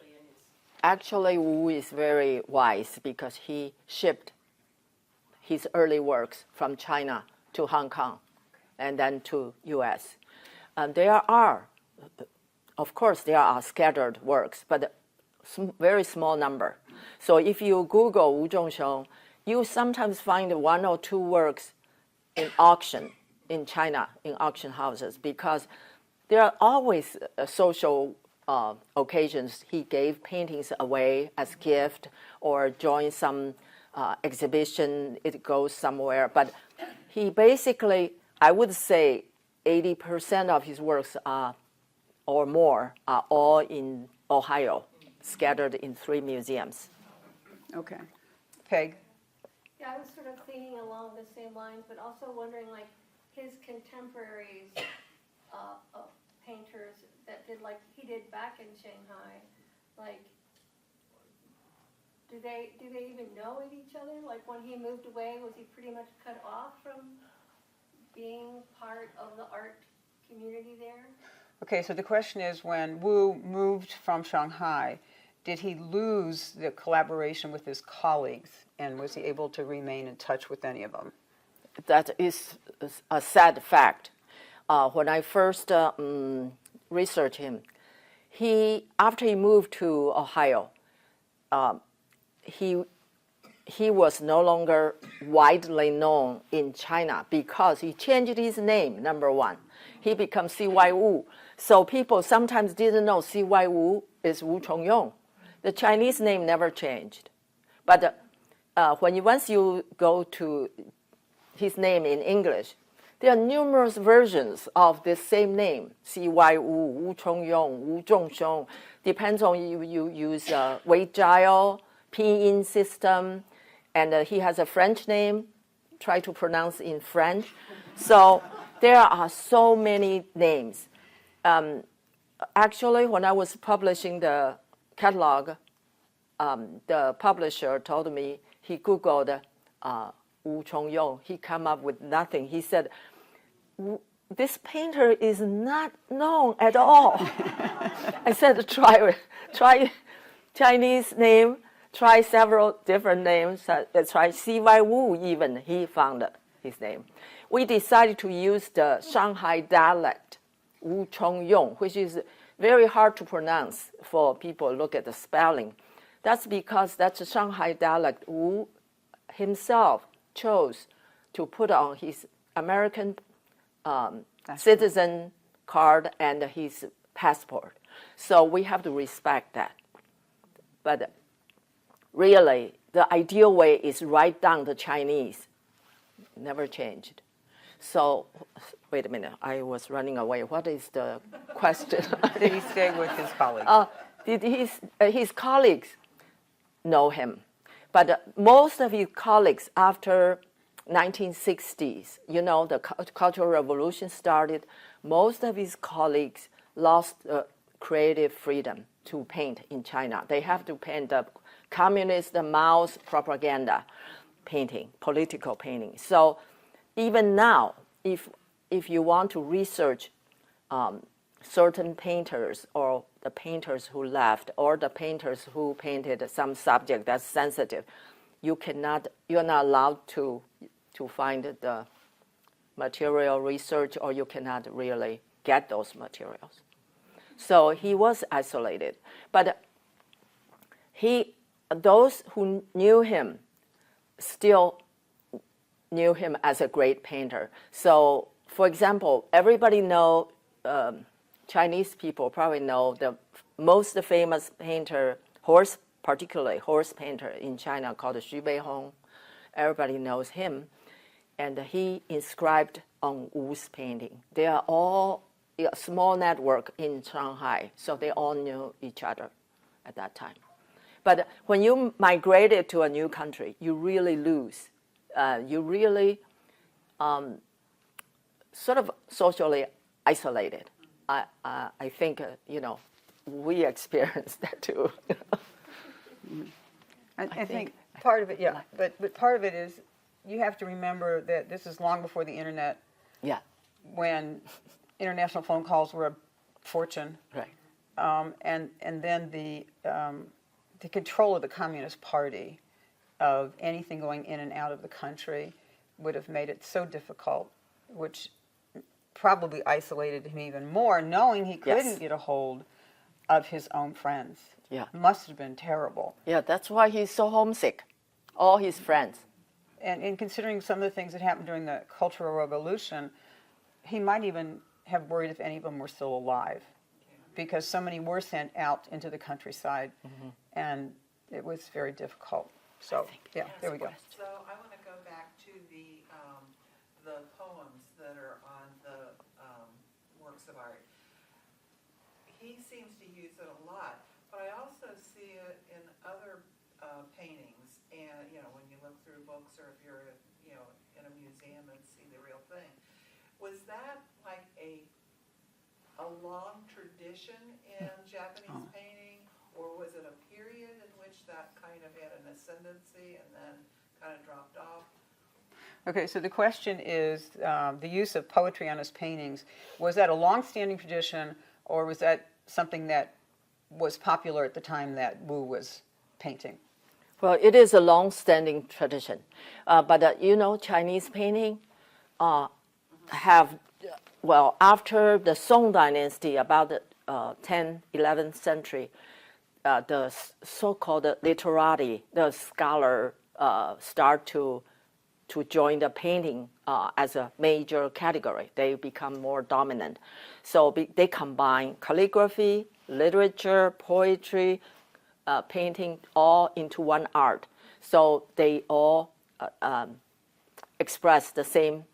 actually Wu is very wise because he shipped his early works from China to Hong Kong and then to U.S. And there are, of course, there are scattered works, but very small number. So if you Google Wu Zhongsheng, you sometimes find 1 or 2 works in auction in China, in auction houses, because there are always social occasions, he gave paintings away as gift or joined some exhibition. It goes somewhere, but he basically, I would say, 80% of his works are, or more, are all in Ohio, scattered in 3 museums. Okay. Peg? Yeah, I was sort of thinking along the same lines, but also wondering, like, his contemporaries, painters that did, like he did back in Shanghai, like, do they even know of each other? Like, when he moved away, was he pretty much cut off from being part of the art community there? Okay, so the question is, when Wu moved from Shanghai, did he lose the collaboration with his colleagues, and was he able to remain in touch with any of them? That is a sad fact. When I first researched him, after he moved to Ohio, he was no longer widely known in China because he changed his name, number one. He became C.Y. Wu. So people sometimes didn't know C.Y. Wu is Wu Chong Yung. The Chinese name never changed. But once you go to his name in English, there are numerous versions of the same name, C.Y. Wu, Wu Chong Yung, Wu Zhongxiong. Depends on you use Weijia, pinyin system, and he has a French name, try to pronounce in French. So there are so many names. Actually, when I was publishing the catalog, the publisher told me he Googled Wu Chong Yung. He came up with nothing. He said, this painter is not known at all. I said, try Chinese name, try several different names, try C.Y. Wu even, he found his name. We decided to use the Shanghai dialect, Wu Chong Yung, which is very hard to pronounce for people look at the spelling. That's because that's a Shanghai dialect. Wu himself chose to put on his American citizen card and his passport. So we have to respect that. But really, the ideal way is write down the Chinese. Never changed. So, wait a minute, I was running away. What is the question? Did he stay with his colleagues? Did his colleagues know him? But most of his colleagues after 1960s, the Cultural Revolution started, most of his colleagues lost creative freedom to paint in China. They have to paint the communist Mao's propaganda painting, political painting. So even now, if you want to research certain painters or the painters who left or the painters who painted some subject that's sensitive, you're not allowed to find the material research, or you cannot really get those materials. So he was isolated. But those who knew him still knew him as a great painter. So, for example, everybody know, Chinese people probably know the most famous painter, particularly horse painter in China called Hou-mei Sung. Everybody knows him. And he inscribed on Wu's painting. They are all a small network in Shanghai, so they all knew each other at that time. But when you migrated to a new country, you really lose. You really sort of socially isolated. I think, we experienced that too. I think part of it, yeah, but part of it is you have to remember that this is long before the internet. Yeah. When international phone calls were a fortune. Right. And then the control of the Communist Party of anything going in and out of the country would have made it so difficult, which probably isolated him even more, knowing he couldn't get a hold of his own friends. Yeah. Must have been terrible. Yeah, that's why he's so homesick. All his friends. And considering some of the things that happened during the Cultural Revolution, he might even have worried if any of them were still alive, because so many were sent out into the countryside, and it was very difficult. So, yeah, there we go. So I want to go back to the poems that are on the works of art. He seems to use it a lot, but I also see it in other paintings. And when you look through books, or if you're in a museum and see the real thing, was that like a long tradition in Japanese painting, or was it a period in which that kind of had an ascendancy and then kind of dropped off? Okay, so the question is the use of poetry on his paintings. Was that a long-standing tradition, or was that something that was popular at the time that Wu was painting? Well, it is a long-standing tradition, but Chinese painting have, after the Song Dynasty, about the 10th, 11th century, the so-called literati, the scholar, start to join the painting as a major category. They become more dominant. So they combine calligraphy, literature, poetry, painting, all into one art. So they all express the same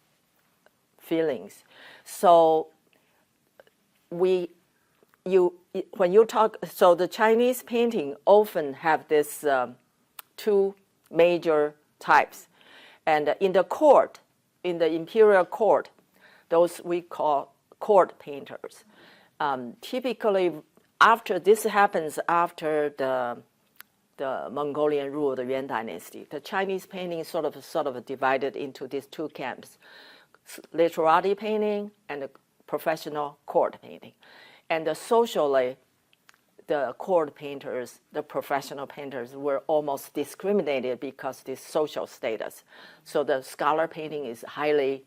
feelings. So when you talk, so the Chinese painting often have this two major types. And in the court, in the imperial court, those we call court painters. Typically, after this happens after the Mongolian rule, the Yuan dynasty, the Chinese painting sort of divided into these two camps: literati painting and the professional court painting. And socially, the court painters, the professional painters, were almost discriminated because this social status. So the scholar painting is highly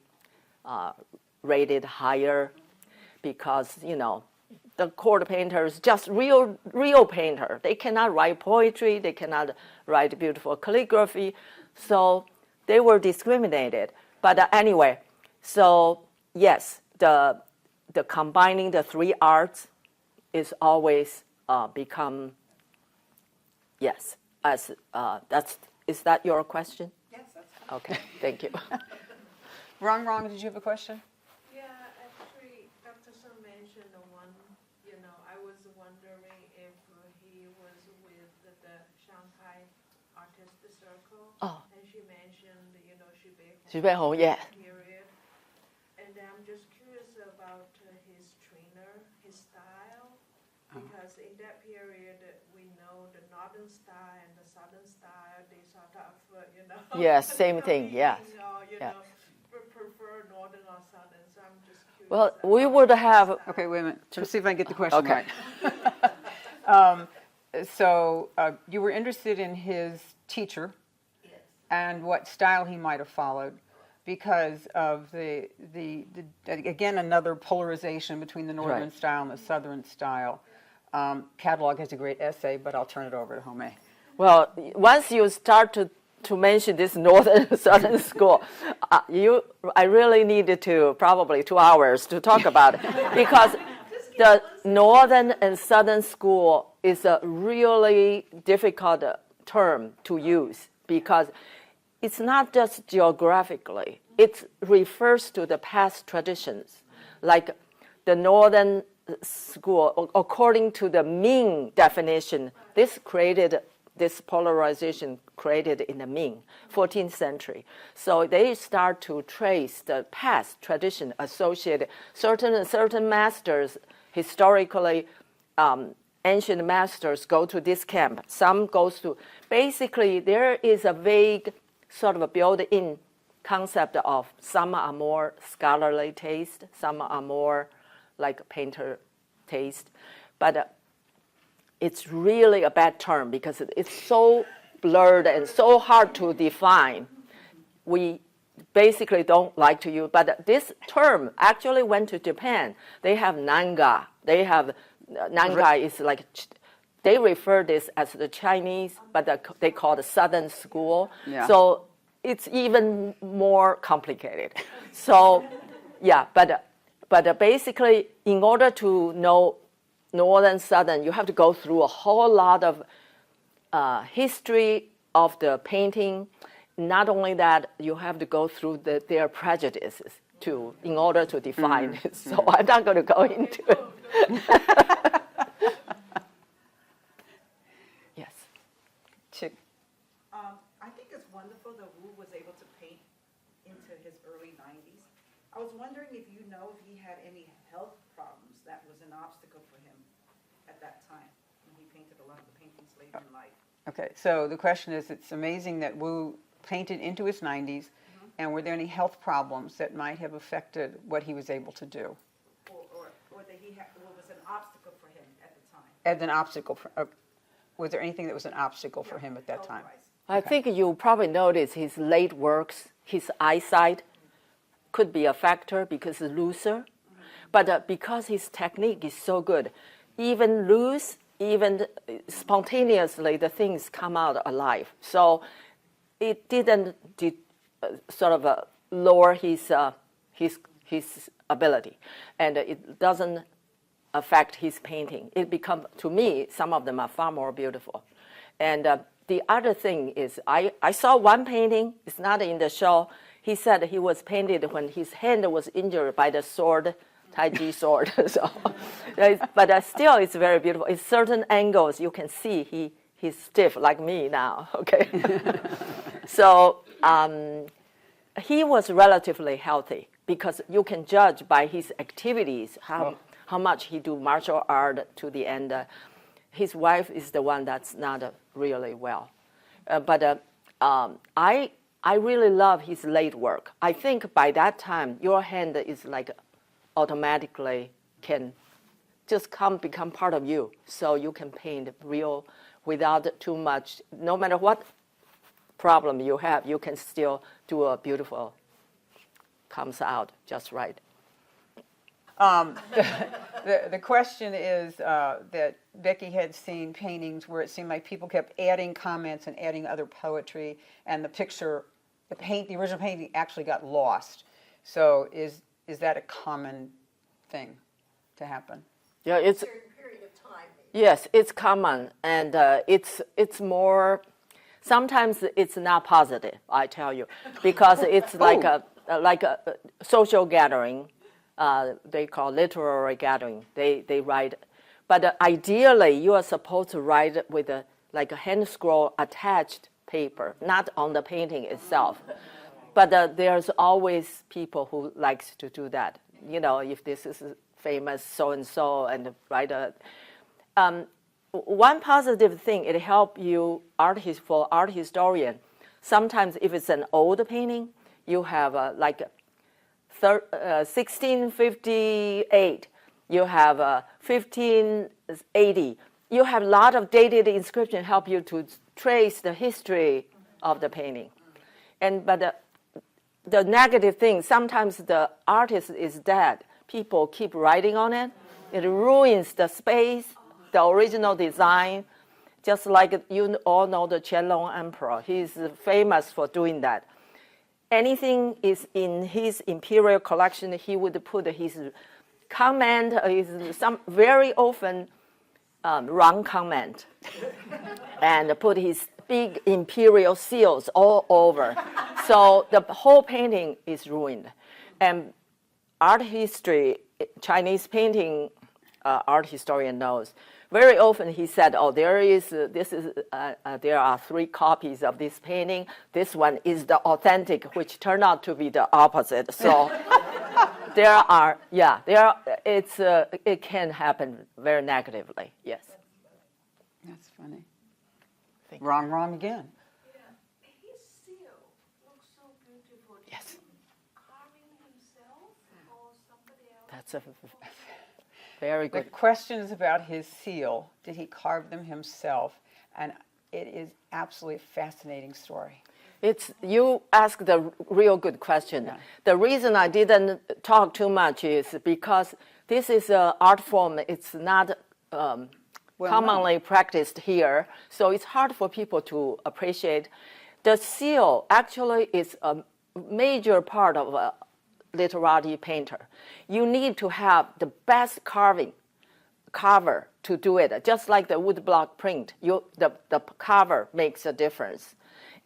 rated higher because, the court painters, just real painter. They cannot write poetry, they cannot write beautiful calligraphy, so they were discriminated. But anyway, so yes, the combining the three arts is always become, yes, as is that your question? Yes, that's fine. Okay, thank you. Wrong, did you have a question? Yeah, actually, Dr. Sung mentioned one, I was wondering if he was with the Shanghai Artist Circle. Oh. And she mentioned, Xu Beihong, yeah. period. And I'm just curious about his trainer, his style, because in that period, we know the northern style and the southern style, they sort of, Yes, same thing, yes. Yeah. Prefer northern or southern, so I'm just curious. Well, we would have, Okay, wait a minute. Let's see if I can get the question Okay. right. So you were interested in his teacher and what style he might have followed because of the again, another polarization between the northern Right. style and the southern style. Catalog has a great essay, but I'll turn it over to Hou-mei. well, once you start to mention this northern southern school, I really needed to probably 2 hours to talk about it because the northern and southern school is a really difficult term to use because it's not just geographically, it refers to the past traditions. Like the northern school, according to the Ming definition, this polarization created in the Ming, 14th century. So they start to trace the past tradition associated, certain masters, historically, ancient masters go to this camp. Some goes to, basically there is a vague sort of a built-in concept of some are more scholarly taste, some are more like painter taste. But it's really a bad term because it's so blurred and so hard to define. We basically don't like to use, but this term actually went to Japan. They have Nanga. Nanga is like, they refer this as the Chinese, but they call the Southern School. Yeah. So it's even more complicated. So, yeah, but basically, in order to know northern, southern, you have to go through a whole lot of history of the painting. Not only that, you have to go through their prejudices too in order to define it. So I'm not going to go into it. Yes. Chick. I think it's wonderful that Wu was able to paint into his early 90s. I was wondering if you know if he had any health problems that was an obstacle for him at that time when he painted a lot of the paintings later in life. Okay, so the question is, it's amazing that Wu painted into his 90s, and were there any health problems that might have affected what he was able to do? Or that he had, what was an obstacle for him at the time? As an obstacle, was there anything that was an obstacle for him at that time? Health-wise. I think you probably notice his late works, his eyesight could be a factor because it's looser. But because his technique is so good, even loose, even spontaneously, the things come out alive. So it didn't lower his ability, and it doesn't affect his painting. It becomes, to me, some of them are far more beautiful. And the other thing is, I saw one painting, it's not in the show. He said he was painted when his hand was injured by the sword, Tai Chi sword. So, but still, it's very beautiful. In certain angles, you can see he's stiff like me now. Okay, so he was relatively healthy because you can judge by his activities how much he do martial art to the end. His wife is the one that's not really well, but I really love his late work. I think by that time your hand is like automatically can just become part of you, so you can paint real without too much. No matter what problem you have, you can still do a beautiful, comes out just right. The question is that Becky had seen paintings where it seemed like people kept adding comments and adding other poetry, and the original painting actually got lost. So is that a common thing to happen? Yeah, it's Certain period of time. yes, it's common, and it's more. Sometimes it's not positive, I tell you, because it's like a social gathering. They call literary gathering. They write, but ideally you are supposed to write with a hand scroll attached paper, not on the painting itself. But there's always people who likes to do that. You know, if this is famous so and so, and write a. One positive thing, it helps you for art historian. Sometimes if it's an old painting, you have 1658, you have 1580. You have a lot of dated inscription help you to trace the history of the painting. But the negative thing, sometimes the artist is dead. People keep writing on it. It ruins the space, the original design. Just like you all know the Qianlong Emperor. He's famous for doing that. Anything is in his imperial collection, he would put his comment, some very often wrong comment, and put his big imperial seals all over. So the whole painting is ruined. And art history, Chinese painting art historian knows. Very often he said, "Oh, there are 3 copies of this painting. This one is the authentic," which turned out to be the opposite. So it can happen very negatively. Yes. That's funny. Wrong again. Yeah, his seal looks so beautiful. Did Yes. he carving himself or somebody else? That's a very The good. question is about his seal. Did he carve them himself? And it is absolutely a fascinating story. You asked the real good question. Yeah. The reason I didn't talk too much is because this is an art form. It's not commonly practiced here, so it's hard for people to appreciate. The seal actually is a major part of a literati painter. You need to have the best carving, carver to do it, just like the woodblock print. The carver makes a difference,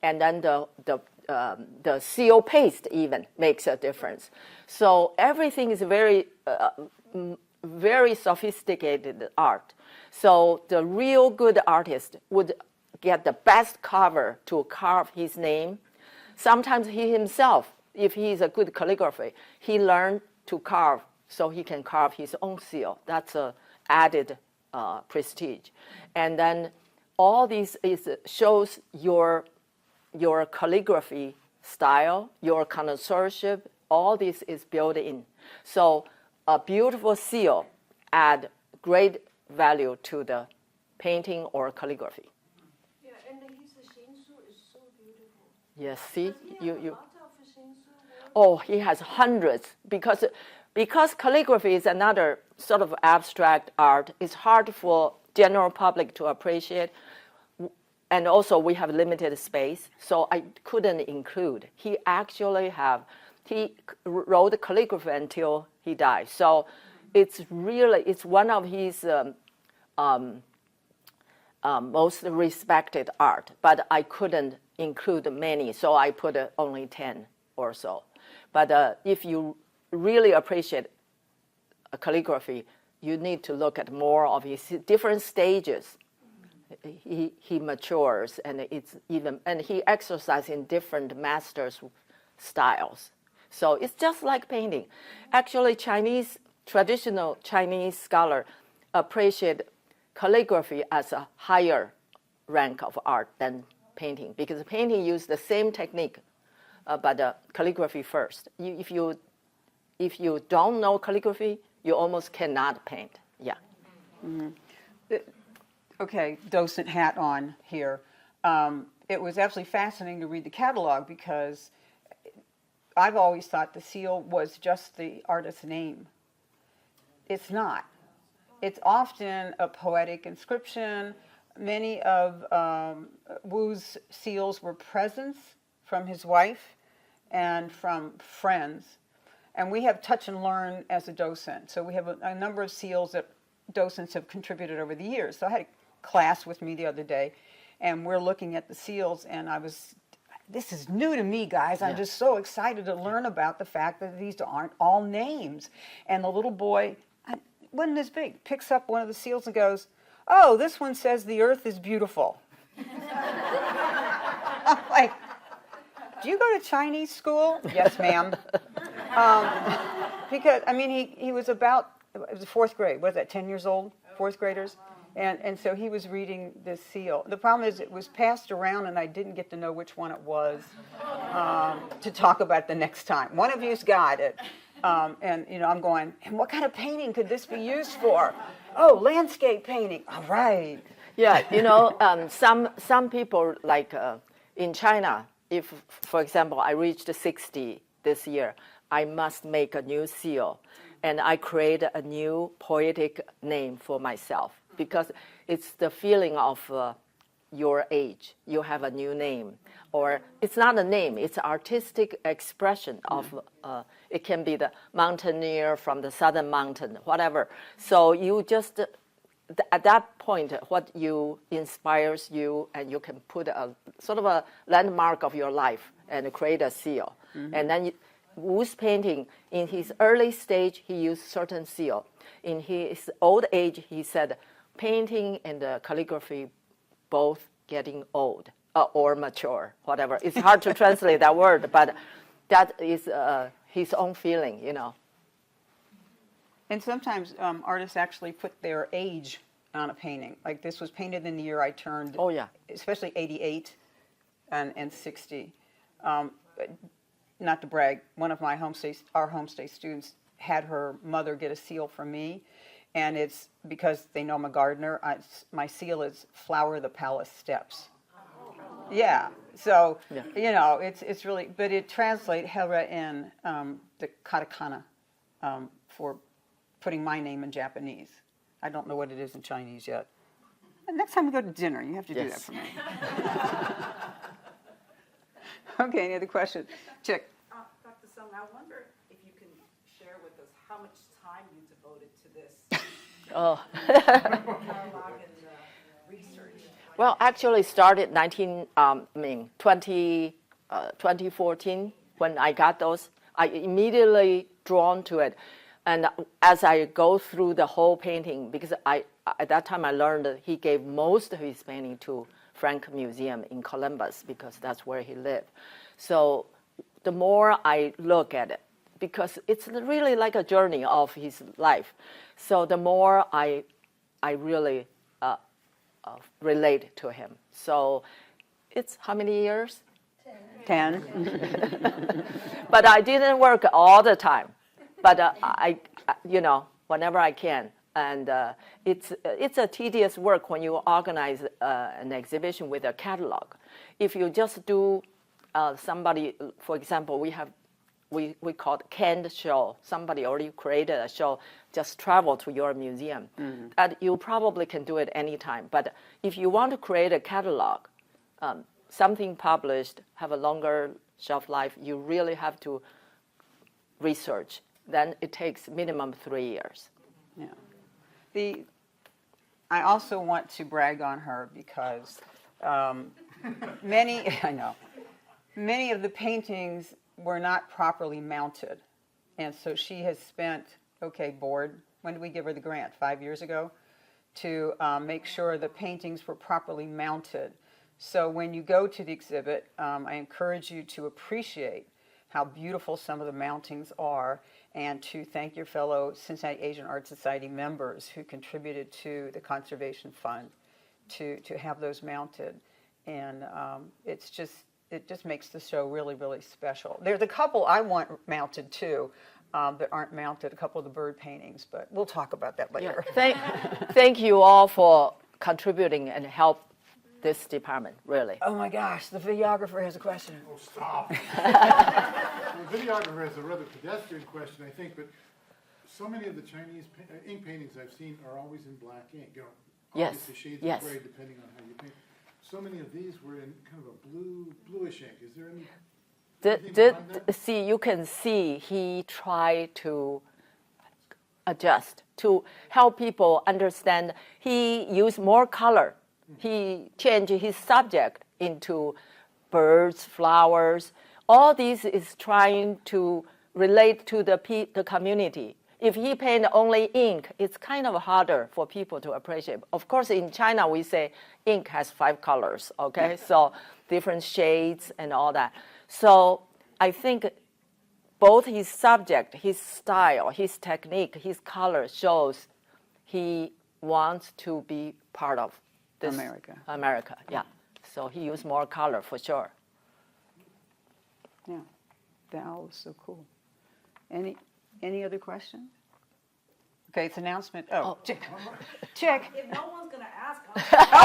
and then the seal paste even makes a difference. So everything is very very sophisticated art. So the real good artist would get the best carver to carve his name. Sometimes he himself, if he is a good calligrapher, he learned to carve so he can carve his own seal. That's a added prestige. And then all these shows your calligraphy style, your connoisseurship, all this is built in. So a beautiful seal add great value to the painting or calligraphy. Yeah, and his Xingsu is so beautiful. Yes, see, Does he have a lot of Xingsu work? Oh, he has hundreds because calligraphy is another sort of abstract art. It's hard for general public to appreciate, and also we have limited space, so I couldn't include. He wrote calligraphy until he died. So it's one of his most respected art, but I couldn't include many, so I put only 10 or so. But if you really appreciate calligraphy, you need to look at more of his different stages. He matures, and he exercises in different masters' styles. So it's just like painting. Actually, traditional Chinese scholar appreciate calligraphy as a higher rank of art than painting, because painting uses the same technique, but calligraphy first. If you don't know calligraphy, you almost cannot paint. Yeah. Mm-hmm. Okay, docent hat on here. It was absolutely fascinating to read the catalog, because I've always thought the seal was just the artist's name. It's not. It's often a poetic inscription. Many of Wu's seals were presents from his wife and from friends. And we have touch and learn as a docent. So we have a number of seals that docents have contributed over the years. So I had a class with me the other day, and we're looking at the seals, and this is new to me, guys. I'm just so excited to learn about the fact that these aren't all names. And the little boy, wasn't this big, picks up one of the seals and goes, "Oh, this one says the earth is beautiful." I'm like, "Do you go to Chinese school?" "Yes, ma'am." Because, he was it was fourth grade. Was that 10 years old? Fourth graders? And so he was reading this seal. The problem is it was passed around, and I didn't get to know which one it was to talk about the next time. One of you's got it. And I'm going, and what kind of painting could this be used for? Oh, landscape painting. All right. Yeah, some people, like in China, if, for example, I reached 60 this year, I must make a new seal. And I create a new poetic name for myself, because it's the feeling of your age. You have a new name. Or it's not a name, it's artistic expression of, it can be the mountaineer from the southern mountain, whatever. So you just, at that point, what inspires you, and you can put a sort of a landmark of your life and create a seal. Mm-hmm. And then Wu's painting, in his early stage, he used certain seal. In his old age, he said, painting and calligraphy both getting old or mature, whatever. It's hard to translate that word, but that is his own feeling, And sometimes artists actually put their age on a painting. Like this was painted in the year I turned, especially 88 and 60. Not to brag, one of our homestay students had her mother get a seal from me, and it's because they know I'm a gardener. My seal is "Flower the Palace Steps." Yeah, so it's really, but it translates "hera" in the katakana for putting my name in Japanese. I don't know what it is in Chinese yet. And next time we go to dinner, you have to do that for me. Okay, any other questions? Chick. Dr. Sung, I wonder if you can share with us how much time you devoted to this Oh. catalog and research? Well, actually started 2014 when I got those. I immediately drawn to it, and as I go through the whole painting, because at that time I learned that he gave most of his painting to Frank Museum in Columbus because that's where he lived. So the more I look at it, because it's really like a journey of his life, so the more I really relate to him. So it's how many years? 10. But I didn't work all the time. But whenever I can. And it's a tedious work when you organize an exhibition with a catalog. If you just do somebody, for example, we call it canned show. Somebody already created a show, just travel to your museum. Mm-hmm. And you probably can do it anytime. But if you want to create a catalog, something published, have a longer shelf life, you really have to research. Then it takes minimum 3 years. Yeah. I also want to brag on her because many of the paintings were not properly mounted. And so she has spent, board, when did we give her the grant? 5 years ago? To make sure the paintings were properly mounted. So when you go to the exhibit, I encourage you to appreciate how beautiful some of the mountings are, and to thank your fellow Cincinnati Asian Art Society members who contributed to the Conservation Fund to have those mounted. And it just makes the show really, really special. There's a couple I want mounted too that aren't mounted, a couple of the bird paintings, but we'll talk about that later. Yeah. Thank you all for contributing and help this department, really. Oh my gosh, the videographer has a question. Oh, stop. The videographer has a rather pedestrian question, I think, but so many of the Chinese ink paintings I've seen are always in black ink. Yes. Obviously shades Yes. of gray depending on how you paint. So many of these were in kind of a bluish ink. Is there any? You can see he tried to adjust to help people understand. He used more color. He changed his subject into birds, flowers. All this is trying to relate to the community. If he paint only ink, it's kind of harder for people to appreciate. Of course, in China, we say ink has 5 colors, okay? So different shades and all that. So I think both his subject, his style, his technique, his color shows he wants to be part of this America, yeah. So he used more color for sure. Yeah, that was so cool. Any other questions? Okay, it's announcement. Chick. If no one's gonna ask,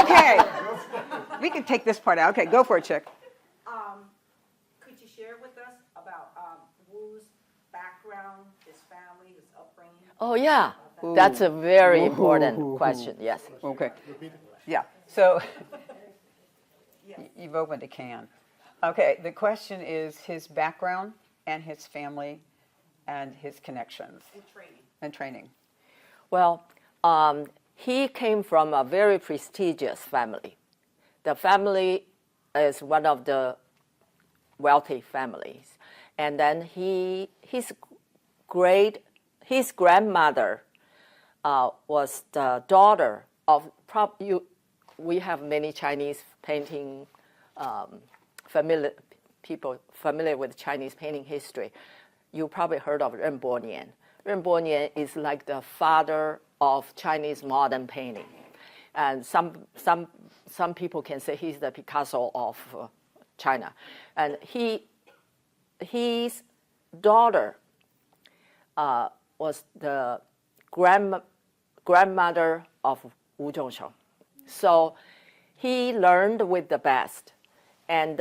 Okay. We can take this part out. Okay, go for it, Chick. Could you share with us about Wu's background, his family, his upbringing? Oh, yeah. That's a very important question, yes. Okay. Yeah, so you've opened a can. Okay, the question is his background and his family and his connections. And training. Well, he came from a very prestigious family. The family is one of the wealthy families. And then his grandmother was the daughter of, we have many Chinese painting people familiar with Chinese painting history. You probably heard of Ren Bonian. Ren Bonian is like the father of Chinese modern painting. And some people can say he's the Picasso of China. And his daughter was the grandmother of Wu Zhongsheng. So he learned with the best. And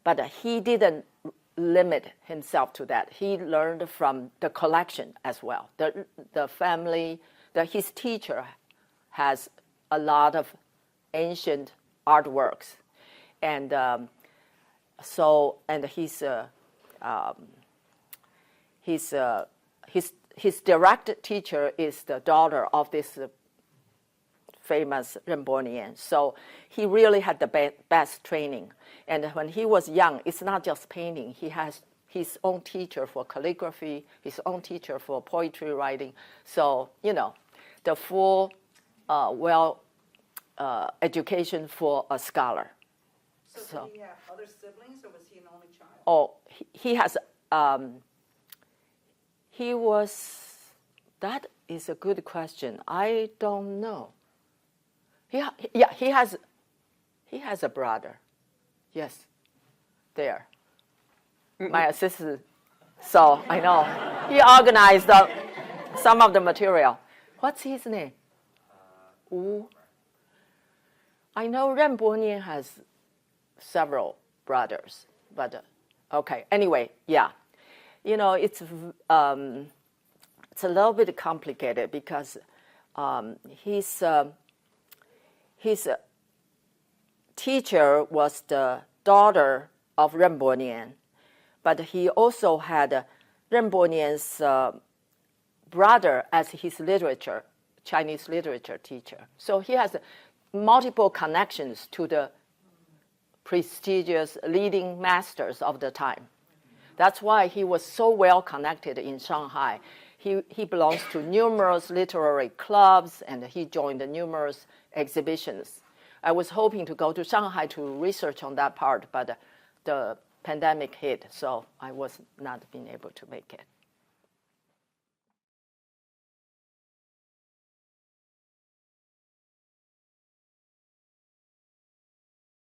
but he didn't limit himself to that. He learned from the collection as well. The family, his teacher has a lot of ancient artworks, and his direct teacher is the daughter of this famous Rembonian. So he really had the best training. And when he was young, it's not just painting. He has his own teacher for calligraphy, his own teacher for poetry writing. So, you know, the full, education for a scholar. So did he have other siblings, or was he an only child? Oh, he has, he was, that is a good question. I don't know. He has a brother. Yes, there. My assistant. So I know. He organized some of the material. What's his name? Wu. I know Rembonian has several brothers, but okay. Anyway, yeah. You know, it's a little bit complicated because his teacher was the daughter of Rembonian, but he also had Rembonian's brother as his Chinese literature teacher. So he has multiple connections to the prestigious leading masters of the time. That's why he was so well connected in Shanghai. He belongs to numerous literary clubs, and he joined numerous exhibitions. I was hoping to go to Shanghai to research on that part, but the pandemic hit, so I was not being able to make it.